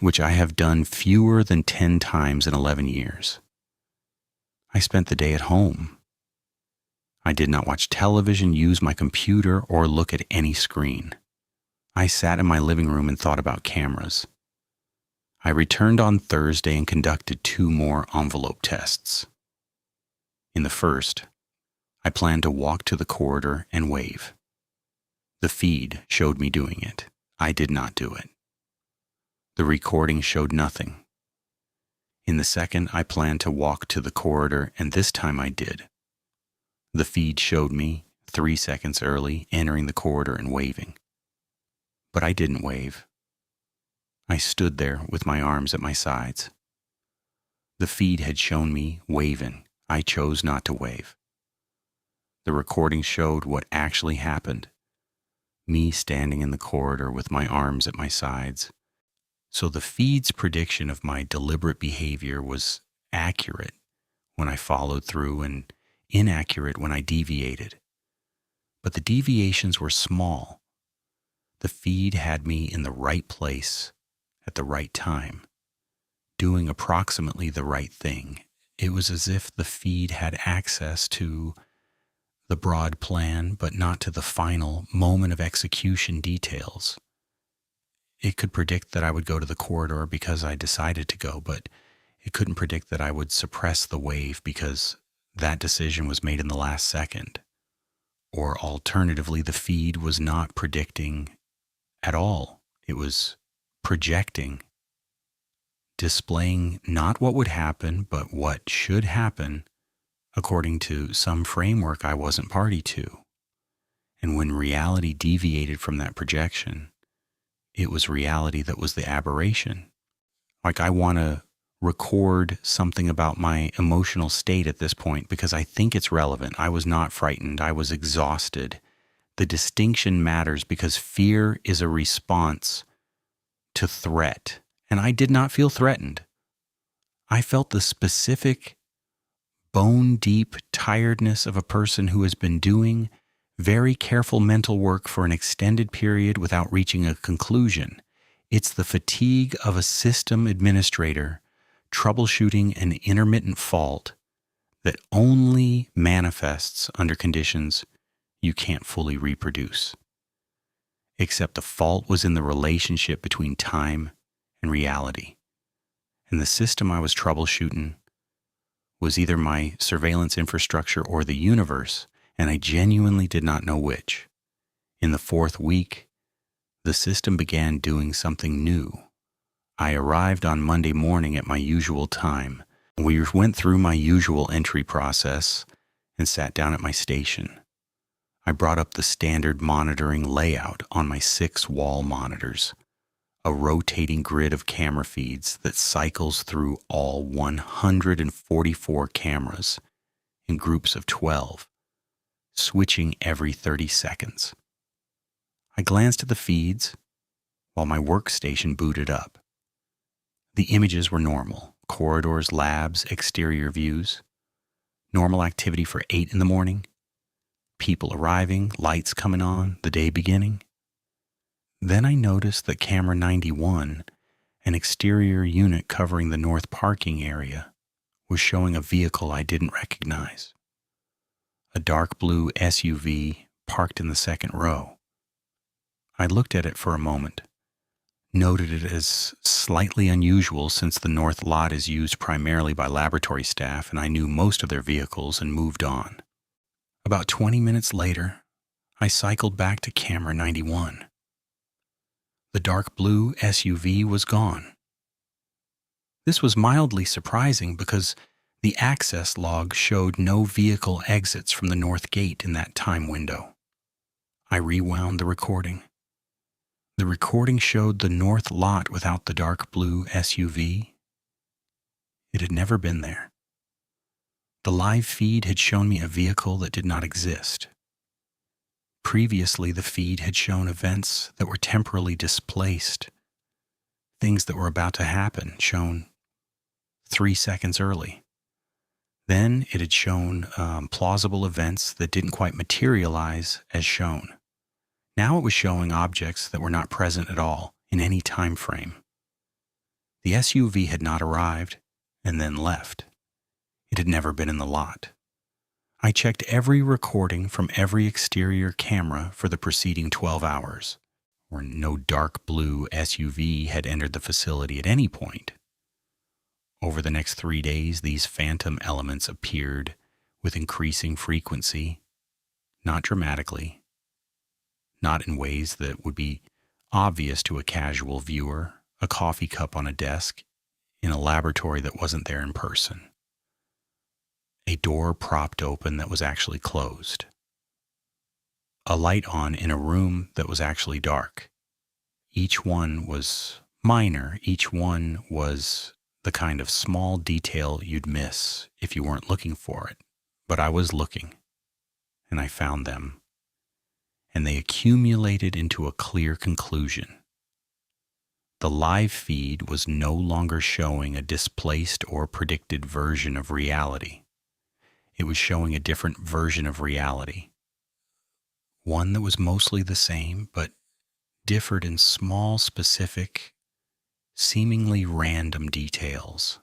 S1: which I have done fewer than 10 times in 11 years. I spent the day at home. I did not watch television, use my computer, or look at any screen. I sat in my living room and thought about cameras. I returned on Thursday and conducted 2 more envelope tests. In the first, I planned to walk to the corridor and wave. The feed showed me doing it. I did not do it. The recording showed nothing. In the second, I planned to walk to the corridor, and this time I did. The feed showed me, 3 seconds early, entering the corridor and waving. But I didn't wave. I stood there with my arms at my sides. The feed had shown me waving. I chose not to wave. The recording showed what actually happened. Me standing in the corridor with my arms at my sides. So the feed's prediction of my deliberate behavior was accurate when I followed through and inaccurate when I deviated. But the deviations were small. The feed had me in the right place at the right time, doing approximately the right thing. It was as if the feed had access to the broad plan, but not to the final moment of execution details. It could predict that I would go to the corridor because I decided to go, but it couldn't predict that I would suppress the wave because that decision was made in the last second. Or alternatively, the feed was not predicting at all. It was projecting, displaying not what would happen, but what should happen according to some framework I wasn't party to. And when reality deviated from that projection, it was reality that was the aberration. Like, I want to record something about my emotional state at this point because I think it's relevant. I was not frightened. I was exhausted. The distinction matters because fear is a response to threat. And I did not feel threatened. I felt the specific, bone-deep tiredness of a person who has been doing very careful mental work for an extended period without reaching a conclusion. It's the fatigue of a system administrator troubleshooting an intermittent fault that only manifests under conditions you can't fully reproduce. Except the fault was in the relationship between time and reality. And the system I was troubleshooting was either my surveillance infrastructure or the universe, and I genuinely did not know which. In the 4th week, the system began doing something new. I arrived on Monday morning at my usual time. We went through my usual entry process and sat down at my station. I brought up the standard monitoring layout on my 6 wall monitors, a rotating grid of camera feeds that cycles through all 144 cameras in groups of 12, switching every 30 seconds. I glanced at the feeds while my workstation booted up. The images were normal: corridors, labs, exterior views. Normal activity for 8 in the morning. People arriving, lights coming on, the day beginning. Then I noticed that camera 91, an exterior unit covering the north parking area, was showing a vehicle I didn't recognize. A dark blue SUV parked in the 2nd row. I looked at it for a moment, noted it as slightly unusual since the north lot is used primarily by laboratory staff and I knew most of their vehicles, and moved on. About 20 minutes later, I cycled back to camera 91. The dark blue SUV was gone. This was mildly surprising because the access log showed no vehicle exits from the north gate in that time window. I rewound the recording. The recording showed the north lot without the dark blue SUV. It had never been there. The live feed had shown me a vehicle that did not exist. Previously, the feed had shown events that were temporally displaced, things that were about to happen, shown 3 seconds early. Then it had shown plausible events that didn't quite materialize as shown. Now it was showing objects that were not present at all in any time frame. The SUV had not arrived and then left. It had never been in the lot. I checked every recording from every exterior camera for the preceding 12 hours, where no dark blue SUV had entered the facility at any point. Over the next 3 days, these phantom elements appeared with increasing frequency, not dramatically, not in ways that would be obvious to a casual viewer, a coffee cup on a desk, in a laboratory that wasn't there in person. A door propped open that was actually closed. A light on in a room that was actually dark. Each one was minor. Each one was the kind of small detail you'd miss if you weren't looking for it. But I was looking, and I found them. And they accumulated into a clear conclusion. The live feed was no longer showing a displaced or predicted version of reality. It was showing a different version of reality. One that was mostly the same, but differed in small, specific seemingly random details.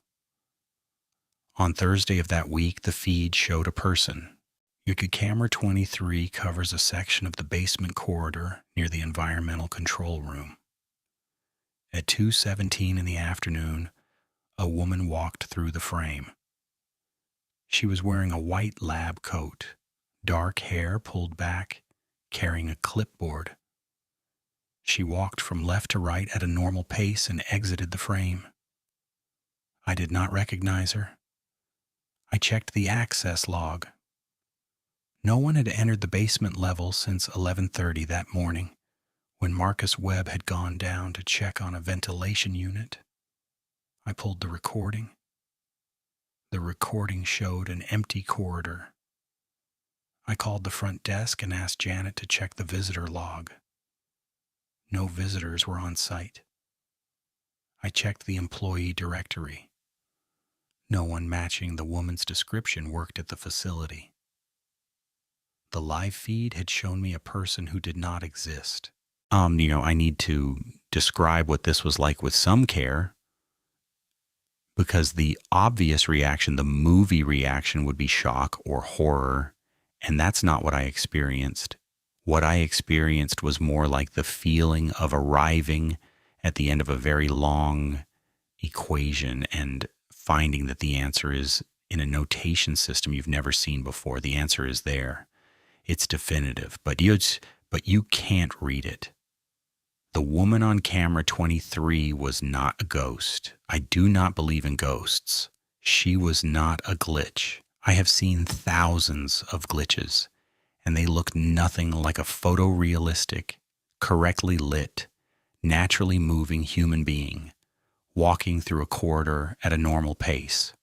S1: On Thursday of that week, the feed showed a person. Your camera 23 covers a section of the basement corridor near the environmental control room. At 2:17 in the afternoon, a woman walked through the frame. She was wearing a white lab coat, dark hair pulled back, carrying a clipboard. She walked from left to right at a normal pace and exited the frame. I did not recognize her. I checked the access log. No one had entered the basement level since 11:30 that morning, when Marcus Webb had gone down to check on a ventilation unit. I pulled the recording. The recording showed an empty corridor. I called the front desk and asked Janet to check the visitor log. No visitors were on site. I checked the employee directory. No one matching the woman's description worked at the facility. The live feed had shown me a person who did not exist. I need to describe what this was like with some care, because the obvious reaction, the movie reaction, would be shock or horror, and that's not what I experienced. What I experienced was more like the feeling of arriving at the end of a very long equation and finding that the answer is in a notation system you've never seen before. The answer is there. It's definitive, but you can't read it. The woman on camera 23 was not a ghost. I do not believe in ghosts. She was not a glitch. I have seen thousands of glitches, and they look nothing like a photorealistic, correctly lit, naturally moving human being walking through a corridor at a normal pace.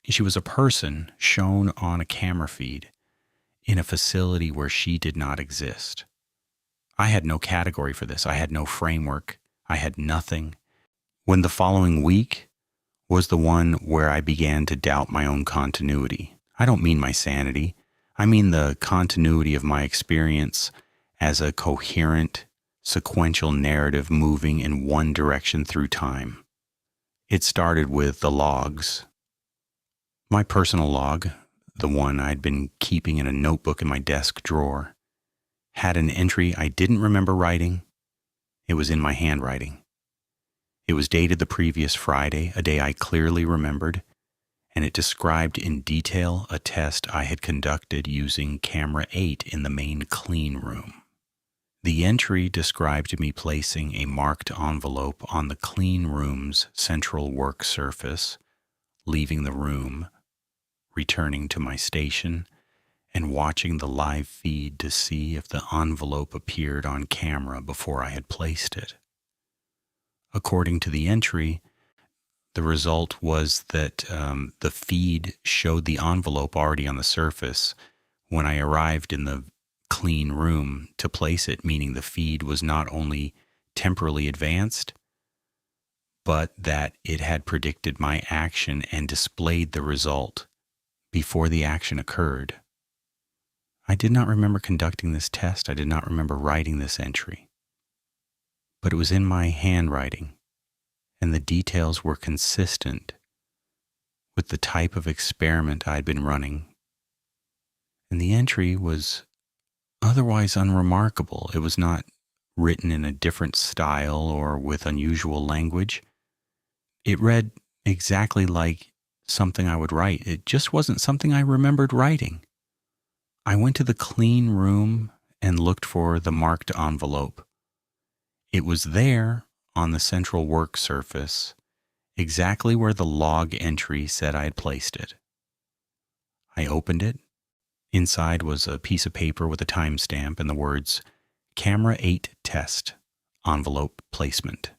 S1: She was a person shown on a camera feed in a facility where she did not exist. I had no category for this. I had no framework. I had nothing. When the following week was the one where I began to doubt my own continuity. I don't mean my sanity. I mean the continuity of my experience as a coherent, sequential narrative moving in one direction through time. It started with the logs. My personal log, the one I'd been keeping in a notebook in my desk drawer, had an entry I didn't remember writing. It was in my handwriting. It was dated the previous Friday, a day I clearly remembered, and it described in detail a test I had conducted using camera 8 in the main clean room. The entry described me placing a marked envelope on the clean room's central work surface, leaving the room, returning to my station, and watching the live feed to see if the envelope appeared on camera before I had placed it. According to the entry, the result was that the feed showed the envelope already on the surface when I arrived in the clean room to place it, meaning the feed was not only temporally advanced, but that it had predicted my action and displayed the result before the action occurred. I did not remember conducting this test. I did not remember writing this entry. But it was in my handwriting, and the details were consistent with the type of experiment I'd been running. And the entry was otherwise unremarkable. It was not written in a different style or with unusual language. It read exactly like something I would write. It just wasn't something I remembered writing. I went to the clean room and looked for the marked envelope. It was there on the central work surface, exactly where the log entry said I had placed it. I opened it. Inside was a piece of paper with a timestamp and the words, Camera 8 Test, Envelope Placement.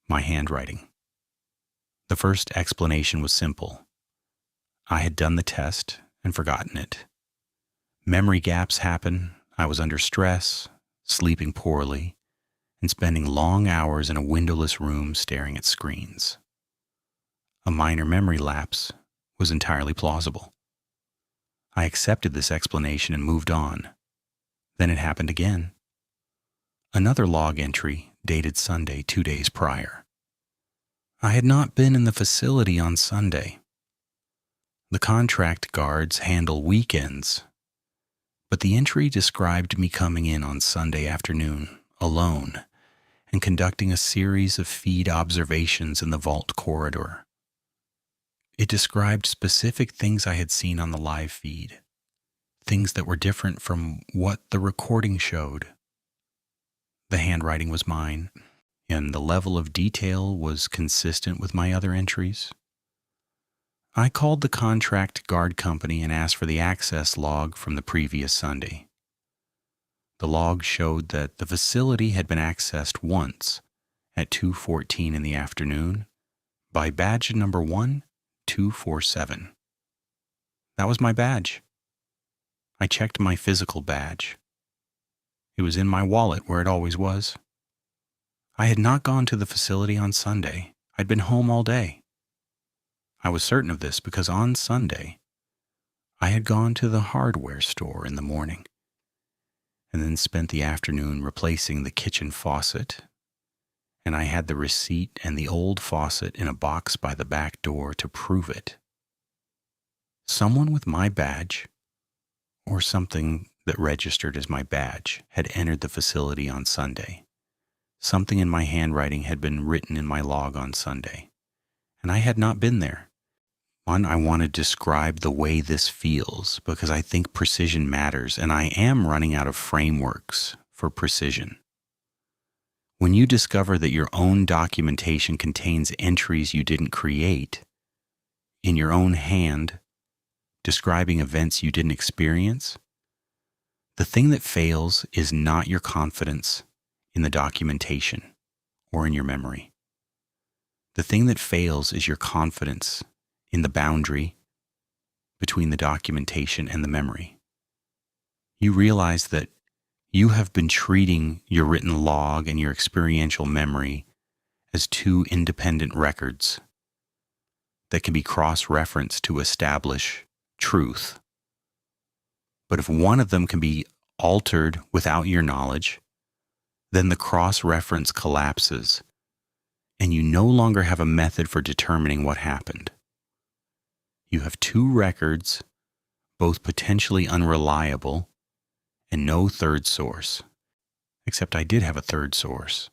S1: My handwriting. The first explanation was simple. I had done the test and forgotten it. Memory gaps happen. I was under stress, sleeping poorly, and spending long hours in a windowless room staring at screens. A minor memory lapse was entirely plausible. I accepted this explanation and moved on. Then it happened again. Another log entry dated Sunday 2 days prior. I had not been in the facility on Sunday. The contract guards handle weekends, but the entry described me coming in on Sunday afternoon alone and conducting a series of feed observations in the vault corridor. It described specific things I had seen on the live feed, things that were different from what the recording showed. The handwriting was mine, and the level of detail was consistent with my other entries. I called the contract guard company and asked for the access log from the previous Sunday. The log showed that the facility had been accessed once at 2:14 in the afternoon by badge number 1247. That was my badge. I checked my physical badge. It was in my wallet where it always was. I had not gone to the facility on Sunday. I'd been home all day. I was certain of this because on Sunday, I had gone to the hardware store in the morning and then spent the afternoon replacing the kitchen faucet, and I had the receipt and the old faucet in a box by the back door to prove it. Someone with my badge, or something that registered as my badge, had entered the facility on Sunday. Something in my handwriting had been written in my log on Sunday, and I had not been there. One, I want to describe the way this feels because I think precision matters, and I am running out of frameworks for precision. When you discover that your own documentation contains entries you didn't create, in your own hand, describing events you didn't experience, the thing that fails is not your confidence in the documentation or in your memory. The thing that fails is your confidence in the boundary between the documentation and the memory. You realize that you have been treating your written log and your experiential memory as two independent records that can be cross-referenced to establish truth. But if one of them can be altered without your knowledge, then the cross-reference collapses and you no longer have a method for determining what happened. You have two records, both potentially unreliable, and no third source. Except I did have a third source.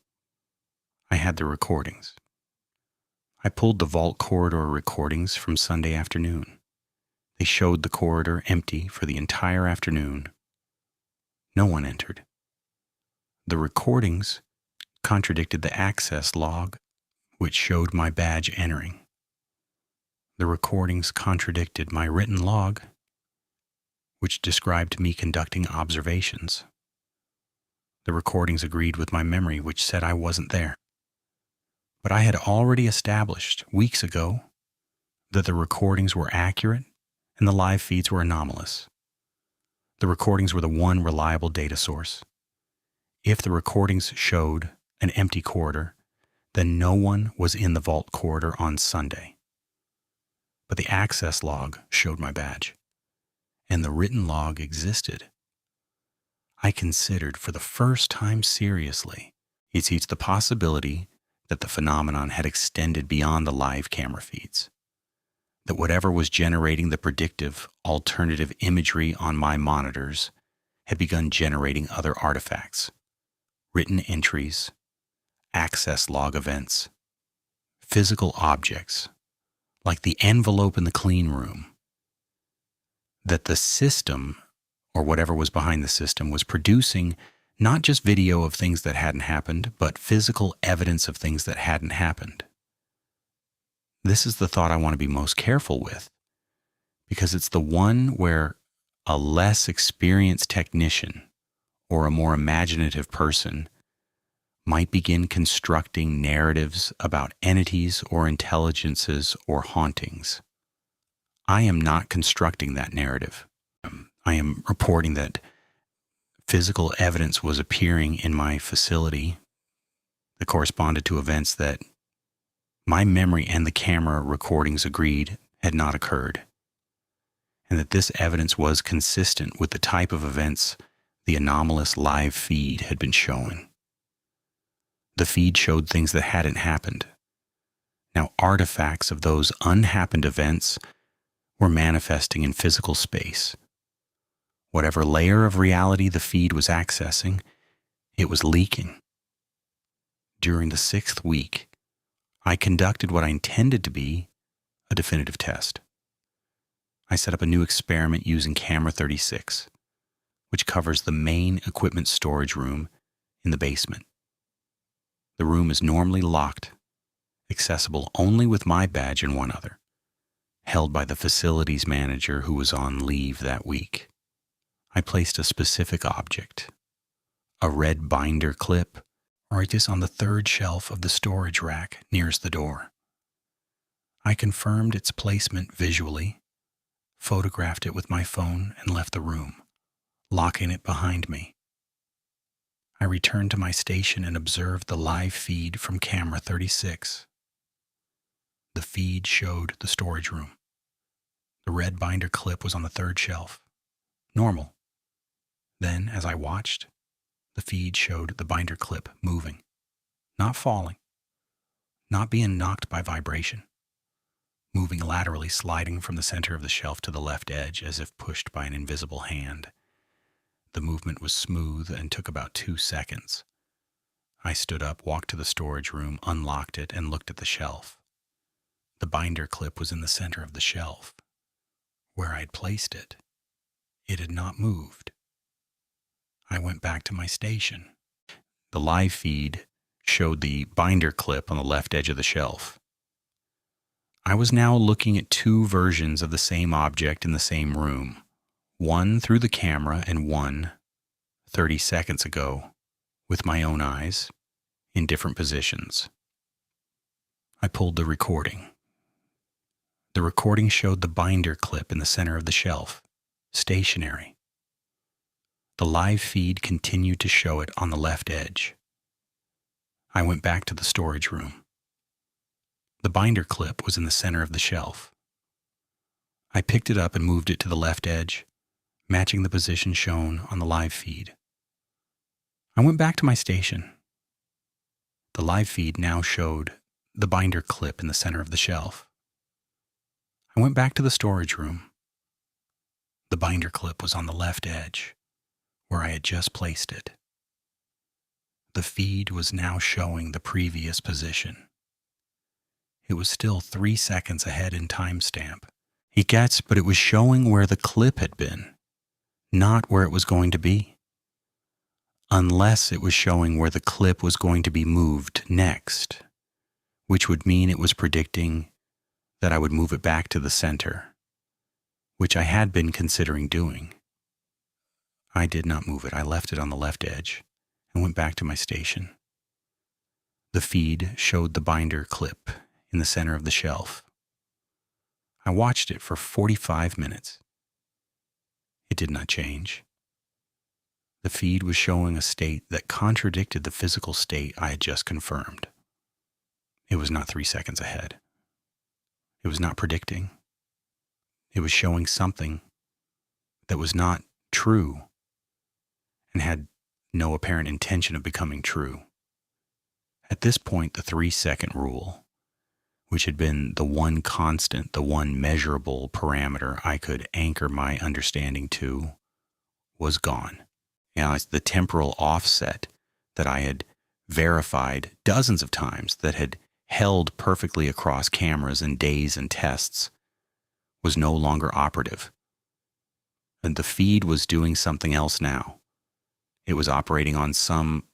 S1: I had the recordings. I pulled the vault corridor recordings from Sunday afternoon. They showed the corridor empty for the entire afternoon. No one entered. The recordings contradicted the access log, which showed my badge entering. The recordings contradicted my written log, which described me conducting observations. The recordings agreed with my memory, which said I wasn't there. But I had already established weeks ago that the recordings were accurate and the live feeds were anomalous. The recordings were the one reliable data source. If the recordings showed an empty corridor, then no one was in the vault corridor on Sunday. But the access log showed my badge, and the written log existed. I considered for the first time seriously it's the possibility that the phenomenon had extended beyond the live camera feeds, that whatever was generating the predictive alternative imagery on my monitors had begun generating other artifacts, written entries, access log events, physical objects, like the envelope in the clean room, that the system, or whatever was behind the system, was producing not just video of things that hadn't happened, but physical evidence of things that hadn't happened. This is the thought I want to be most careful with, because it's the one where a less experienced technician or a more imaginative person might begin constructing narratives about entities or intelligences or hauntings. I am not constructing that narrative. I am reporting that physical evidence was appearing in my facility that corresponded to events that my memory and the camera recordings agreed had not occurred, and that this evidence was consistent with the type of events the anomalous live feed had been showing. The feed showed things that hadn't happened. Now, artifacts of those unhappened events were manifesting in physical space. Whatever layer of reality the feed was accessing, it was leaking. During the 6th week, I conducted what I intended to be a definitive test. I set up a new experiment using camera 36, which covers the main equipment storage room in the basement. The room is normally locked, accessible only with my badge and one other, held by the facilities manager who was on leave that week. I placed a specific object, a red binder clip, right just on the 3rd shelf of the storage rack nearest the door. I confirmed its placement visually, photographed it with my phone, and left the room, locking it behind me. I returned to my station and observed the live feed from camera 36. The feed showed the storage room. The red binder clip was on the 3rd shelf. Normal. Then, as I watched, the feed showed the binder clip moving, not falling, not being knocked by vibration, moving laterally, sliding from the center of the shelf to the left edge as if pushed by an invisible hand. The movement was smooth and took about 2 seconds. I stood up, walked to the storage room, unlocked it, and looked at the shelf. The binder clip was in the center of the shelf. Where I had placed it, it had not moved. I went back to my station. The live feed showed the binder clip on the left edge of the shelf. I was now looking at 2 versions of the same object in the same room, one through the camera and one 30 seconds ago with my own eyes in different positions. I pulled the recording. The recording showed the binder clip in the center of the shelf, stationary. The live feed continued to show it on the left edge. I went back to the storage room. The binder clip was in the center of the shelf. I picked it up and moved it to the left edge, matching the position shown on the live feed. I went back to my station. The live feed now showed the binder clip in the center of the shelf. I went back to the storage room. The binder clip was on the left edge, where I had just placed it. The feed was now showing the previous position. It was still 3 seconds ahead in timestamp. He gets, but it was showing where the clip had been, not where it was going to be. Unless it was showing where the clip was going to be moved next, which would mean it was predicting that I would move it back to the center, which I had been considering doing. I did not move it. I left it on the left edge and went back to my station. The feed showed the binder clip in the center of the shelf. I watched it for 45 minutes. It did not change. The feed was showing a state that contradicted the physical state I had just confirmed. It was not 3 seconds ahead. It was not predicting. It was showing something that was not true and had no apparent intention of becoming true. At this point, the 3-second rule, which had been the one constant, the one measurable parameter I could anchor my understanding to, was gone. It's the temporal offset that I had verified dozens of times, that had held perfectly across cameras and days and tests, was no longer operative. And the feed was doing something else now. It was operating on some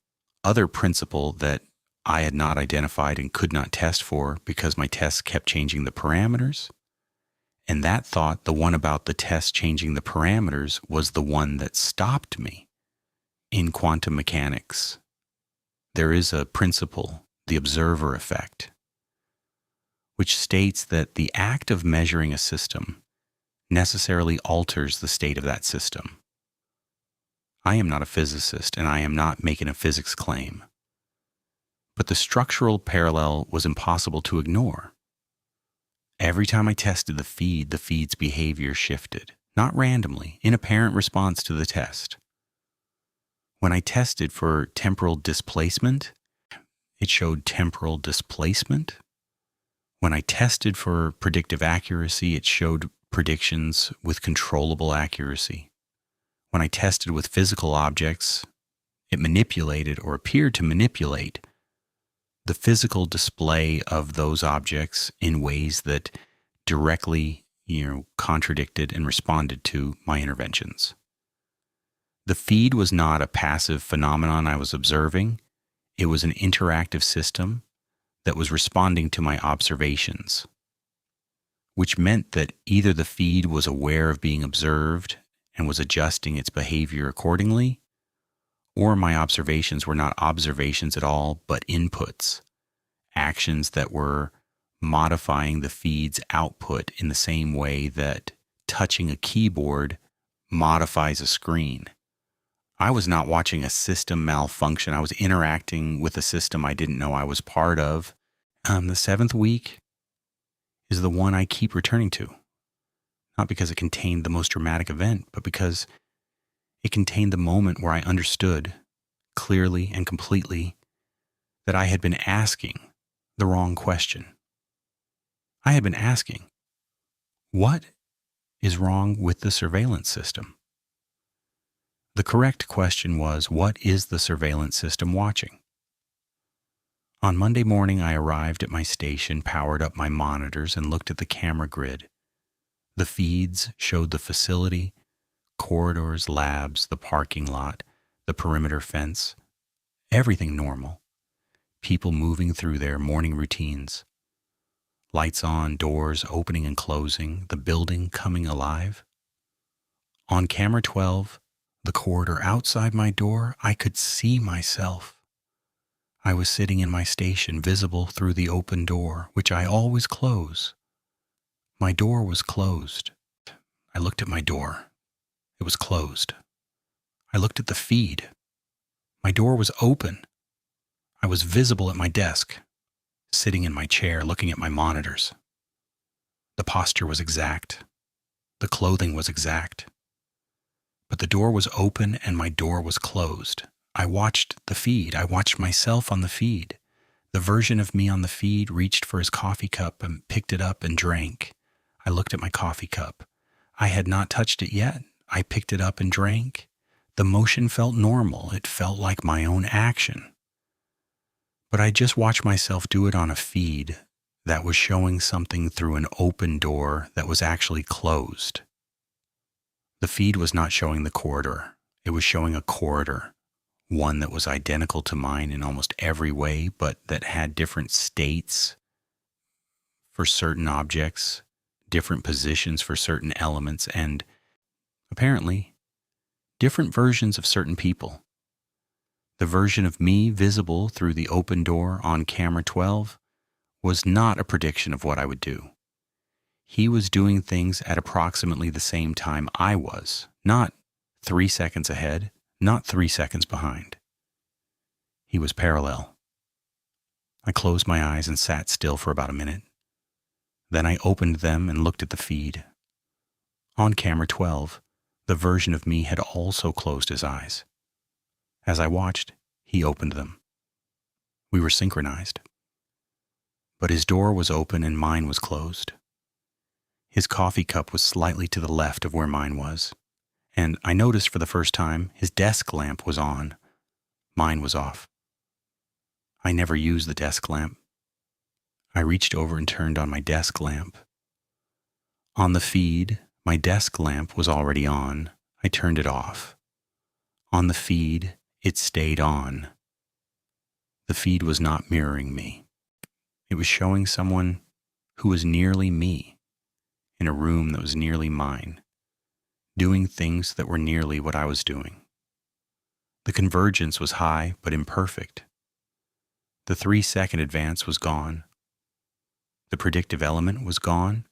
S1: other principle that I had not identified and could not test for because my tests kept changing the parameters. And that thought, the one about the test changing the parameters, was the one that stopped me. In quantum mechanics, there is a principle, the observer effect, which states that the act of measuring a system necessarily alters the state of that system. I am not a physicist, and I am not making a physics claim. But the structural parallel was impossible to ignore. Every time I tested the feed's behavior shifted, not randomly, in apparent response to the test. When I tested for temporal displacement, It showed temporal displacement. When I tested for predictive accuracy, it showed predictions with controllable accuracy. When I tested with physical objects, it manipulated or appeared to manipulate the physical display of those objects in ways that directly, contradicted and responded to my interventions. The feed was not a passive phenomenon I was observing. It was an interactive system that was responding to my observations, which meant that either the feed was aware of being observed and was adjusting its behavior accordingly, or my observations were not observations at all, but inputs, actions that were modifying the feed's output in the same way that touching a keyboard modifies a screen. I was not watching a system malfunction. I was interacting with a system I didn't know I was part of. The seventh week is the one I keep returning to, not because it contained the most dramatic event, but because it contained the moment where I understood clearly and completely that I had been asking the wrong question. I had been asking, what is wrong with the surveillance system? The correct question was, what is the surveillance system watching? On Monday morning, I arrived at my station, powered up my monitors, and looked at the camera grid. The feeds showed the facility, corridors, labs, the parking lot, the perimeter fence, everything normal. People moving through their morning routines. Lights on, doors opening and closing, the building coming alive. On camera 12, the corridor outside my door, I could see myself. I was sitting in my station, visible through the open door, which I always close. My door was closed. I looked at my door. It was closed. I looked at the feed. My door was open. I was visible at my desk, sitting in my chair, looking at my monitors. The posture was exact. The clothing was exact. But the door was open and my door was closed. I watched the feed. I watched myself on the feed. The version of me on the feed reached for his coffee cup and picked it up and drank. I looked at my coffee cup. I had not touched it yet. I picked it up and drank. The motion felt normal. It felt like my own action. But I just watched myself do it on a feed that was showing something through an open door that was actually closed. The feed was not showing the corridor. It was showing a corridor, one that was identical to mine in almost every way, but that had different states for certain objects, different positions for certain elements, and apparently different versions of certain people. The version of me visible through the open door on camera 12 was not a prediction of what I would do. He was doing things at approximately the same time I was, not 3 seconds ahead, not 3 seconds behind. He was parallel. I closed my eyes and sat still for about a minute. Then I opened them and looked at the feed. On camera 12, the version of me had also closed his eyes. As I watched, he opened them. We were synchronized. But his door was open and mine was closed. His coffee cup was slightly to the left of where mine was, and I noticed for the first time his desk lamp was on. Mine was off. I never used the desk lamp. I reached over and turned on my desk lamp. On the feed, my desk lamp was already on. I turned it off. On the feed, it stayed on. The feed was not mirroring me. It was showing someone who was nearly me, in a room that was nearly mine, doing things that were nearly what I was doing. The convergence was high but imperfect. The 3-second advance was gone. The predictive element was gone.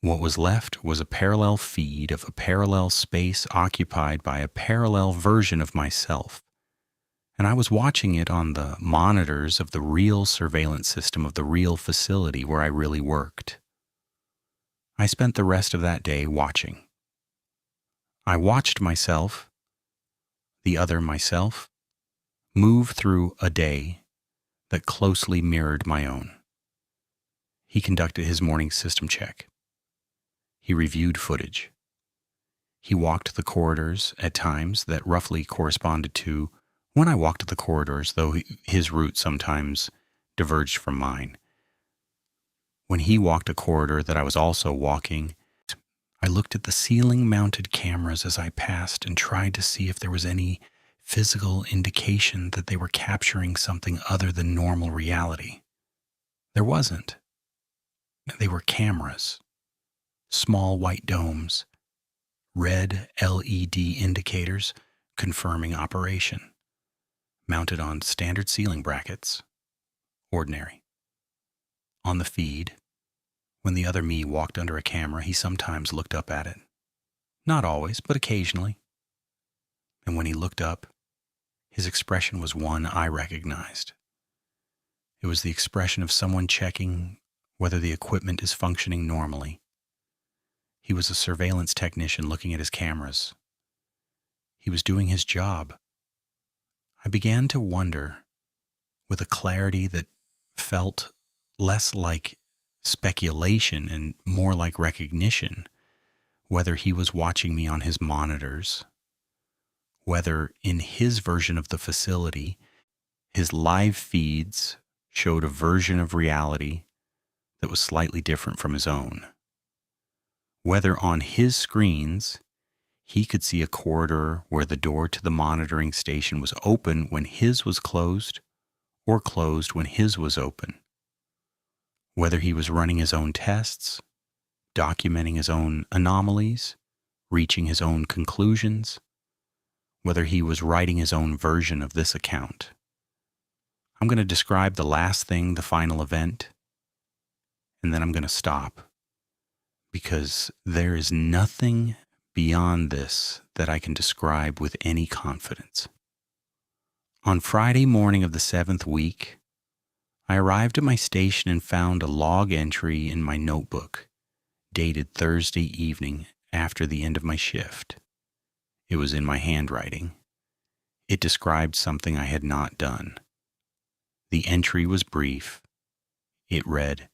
S1: What was left was a parallel feed of a parallel space occupied by a parallel version of myself, and I was watching it on the monitors of the real surveillance system of the real facility where I really worked. I spent the rest of that day watching. I watched myself, the other myself, move through a day that closely mirrored my own. He conducted his morning system check. He reviewed footage. He walked the corridors at times that roughly corresponded to when I walked the corridors, though his route sometimes diverged from mine. When he walked a corridor that I was also walking, I looked at the ceiling-mounted cameras as I passed and tried to see if there was any physical indication that they were capturing something other than normal reality. There wasn't. They were cameras, small white domes, red LED indicators confirming operation, mounted on standard ceiling brackets, ordinary. On the feed, when the other me walked under a camera, he sometimes looked up at it. Not always, but occasionally. And when he looked up, his expression was one I recognized. It was the expression of someone checking whether the equipment is functioning normally. He was a surveillance technician looking at his cameras. He was doing his job. I began to wonder, with a clarity that felt less like speculation and more like recognition, whether he was watching me on his monitors, whether in his version of the facility, his live feeds showed a version of reality that was slightly different from his own, whether on his screens he could see a corridor where the door to the monitoring station was open when his was closed, or closed when his was open, whether he was running his own tests, documenting his own anomalies, reaching his own conclusions, whether he was writing his own version of this account. I'm going to describe the last thing, the final event, and then I'm going to stop, because there is nothing beyond this that I can describe with any confidence. On Friday morning of the 7th week, I arrived at my station and found a log entry in my notebook, dated Thursday evening after the end of my shift. It was in my handwriting. It described something I had not done. The entry was brief. It read,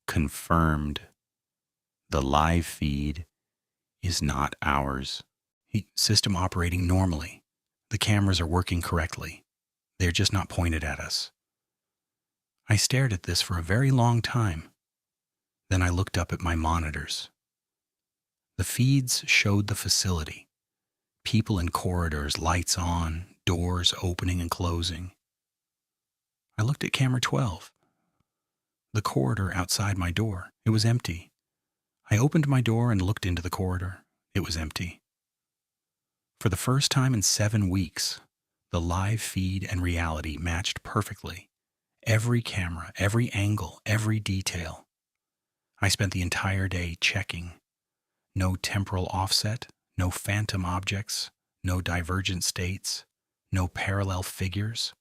S1: "Confirmed. The live feed is not ours. System operating normally. The cameras are working correctly. They're just not pointed at us." I stared at this for a very long time. Then I looked up at my monitors. The feeds showed the facility. People in corridors, lights on, doors opening and closing. I looked at camera 12. The corridor outside my door. It was empty. I opened my door and looked into the corridor. It was empty. For the first time in 7 weeks, the live feed and reality matched perfectly. Every camera, every angle, every detail. I spent the entire day checking. No temporal offset, no phantom objects, no divergent states, no parallel figures.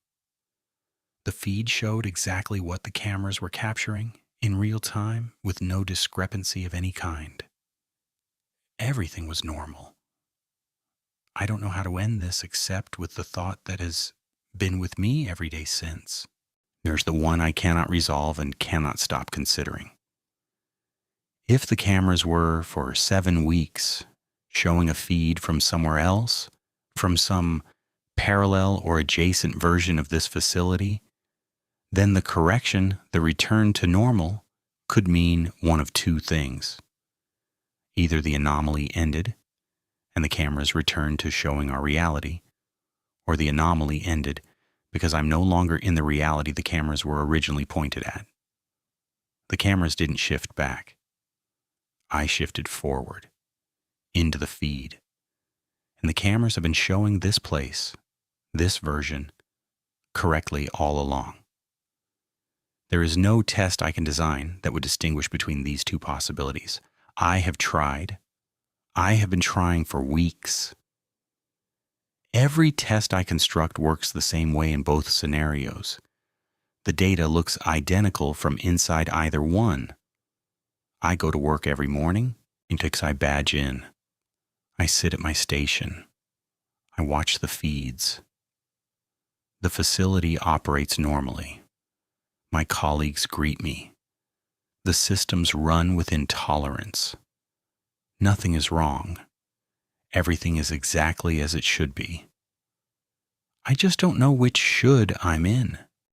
S1: The feed showed exactly what the cameras were capturing in real time with no discrepancy of any kind. Everything was normal. I don't know how to end this except with the thought that has been with me every day since. There's the one I cannot resolve and cannot stop considering. If the cameras were, for 7 weeks, showing a feed from somewhere else, from some parallel or adjacent version of this facility, then the correction, the return to normal, could mean one of two things. Either the anomaly ended and the cameras returned to showing our reality, or the anomaly ended because I'm no longer in the reality the cameras were originally pointed at. The cameras didn't shift back. I shifted forward, into the feed. And the cameras have been showing this place, this version, correctly all along. There is no test I can design that would distinguish between these two possibilities. I have tried. I have been trying for weeks. Every test I construct works the same way in both scenarios. The data looks identical from inside either one. I go to work every morning, and I badge in. I sit at my station. I watch the feeds. The facility operates normally. My colleagues greet me. The systems run within tolerance. Nothing is wrong. Everything is exactly as it should be. I just don't know which should I'm in.